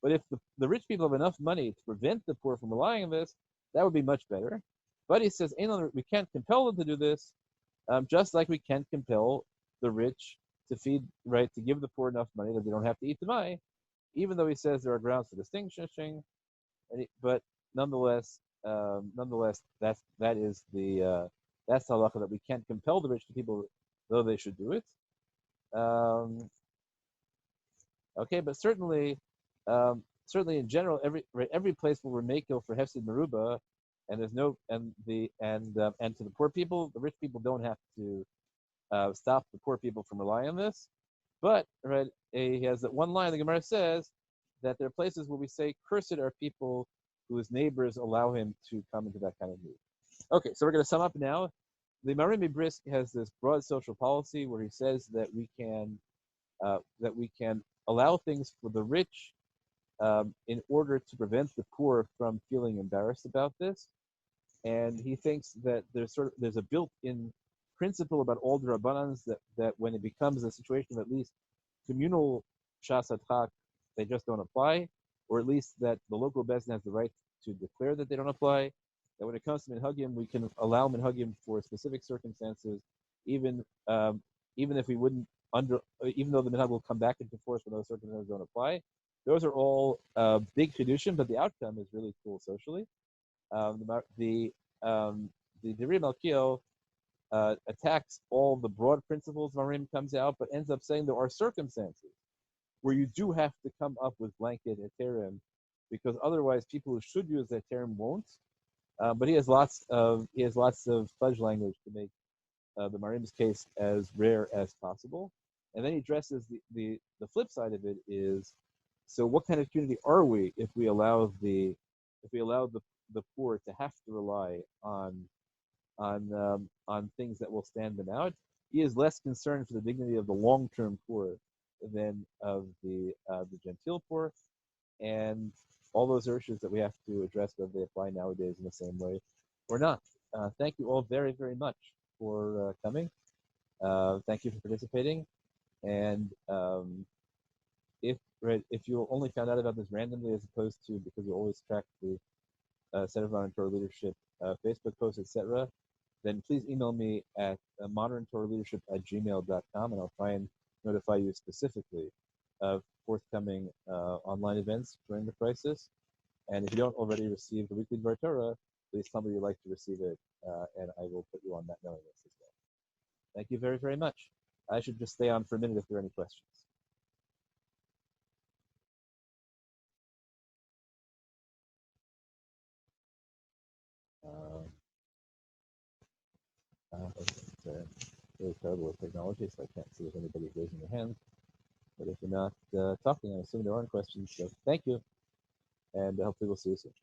But if the rich people have enough money to prevent the poor from relying on this, that would be much better. But he says, we can't compel them to do this, just like we can't compel the rich to give the poor enough money that they don't have to eat the money, even though he says there are grounds for distinguishing. But nonetheless, that's the halacha that we can't compel the rich people, though they should do it. Okay, but certainly in general, every place where we're makel for hefsid meruba, and there's no and to the poor people, the rich people don't have to stop the poor people from relying on this. But he has that one line. The Gemara says that there are places where we say, "Cursed are people whose neighbors allow him to come into that kind of need." Okay, so we're going to sum up now. The Marim Brisk has this broad social policy where he says that we can allow things for the rich in order to prevent the poor from feeling embarrassed about this. And he thinks that there's a built-in principle about all the rabbanans that when it becomes a situation of at least communal shasat, they just don't apply, or at least that the local bezdin has the right to declare that they don't apply. That when it comes to minhagim, we can allow minhagim for specific circumstances, even if we wouldn't even though the minhag will come back into force when those circumstances don't apply. Those are all big chidushim, but the outcome is really cool socially. The Diri Malkiel attacks all the broad principles Marim comes out, but ends up saying there are circumstances where you do have to come up with blanket heterim, because otherwise people who should use that heterim won't. But he has lots of fudge language to make the Marim's case as rare as possible. And then he addresses the flip side of it is, so what kind of community are we if we allow the poor to have to rely on things that will stand them out? He is less concerned for the dignity of the long-term poor than of the genteel poor, and all those issues that we have to address whether they apply nowadays in the same way or not. Thank you all very, very much for coming. Thank you for participating. And if you only found out about this randomly as opposed to because you always track the Center of Modern Torah Leadership Facebook posts, etc., then please email me at moderntorahleadership@gmail.com, and I'll try and notify you specifically of forthcoming online events during the crisis. And if you don't already receive the weekly Dvar Torah, please tell me you'd like to receive it, and I will put you on that mailing list as well. Thank you very, very much. I should just stay on for a minute if there are any questions. It's really terrible with technology, so I can't see if anybody's raising their hand. But if you're not talking, I assume there aren't questions. So thank you, and hopefully we'll see you soon.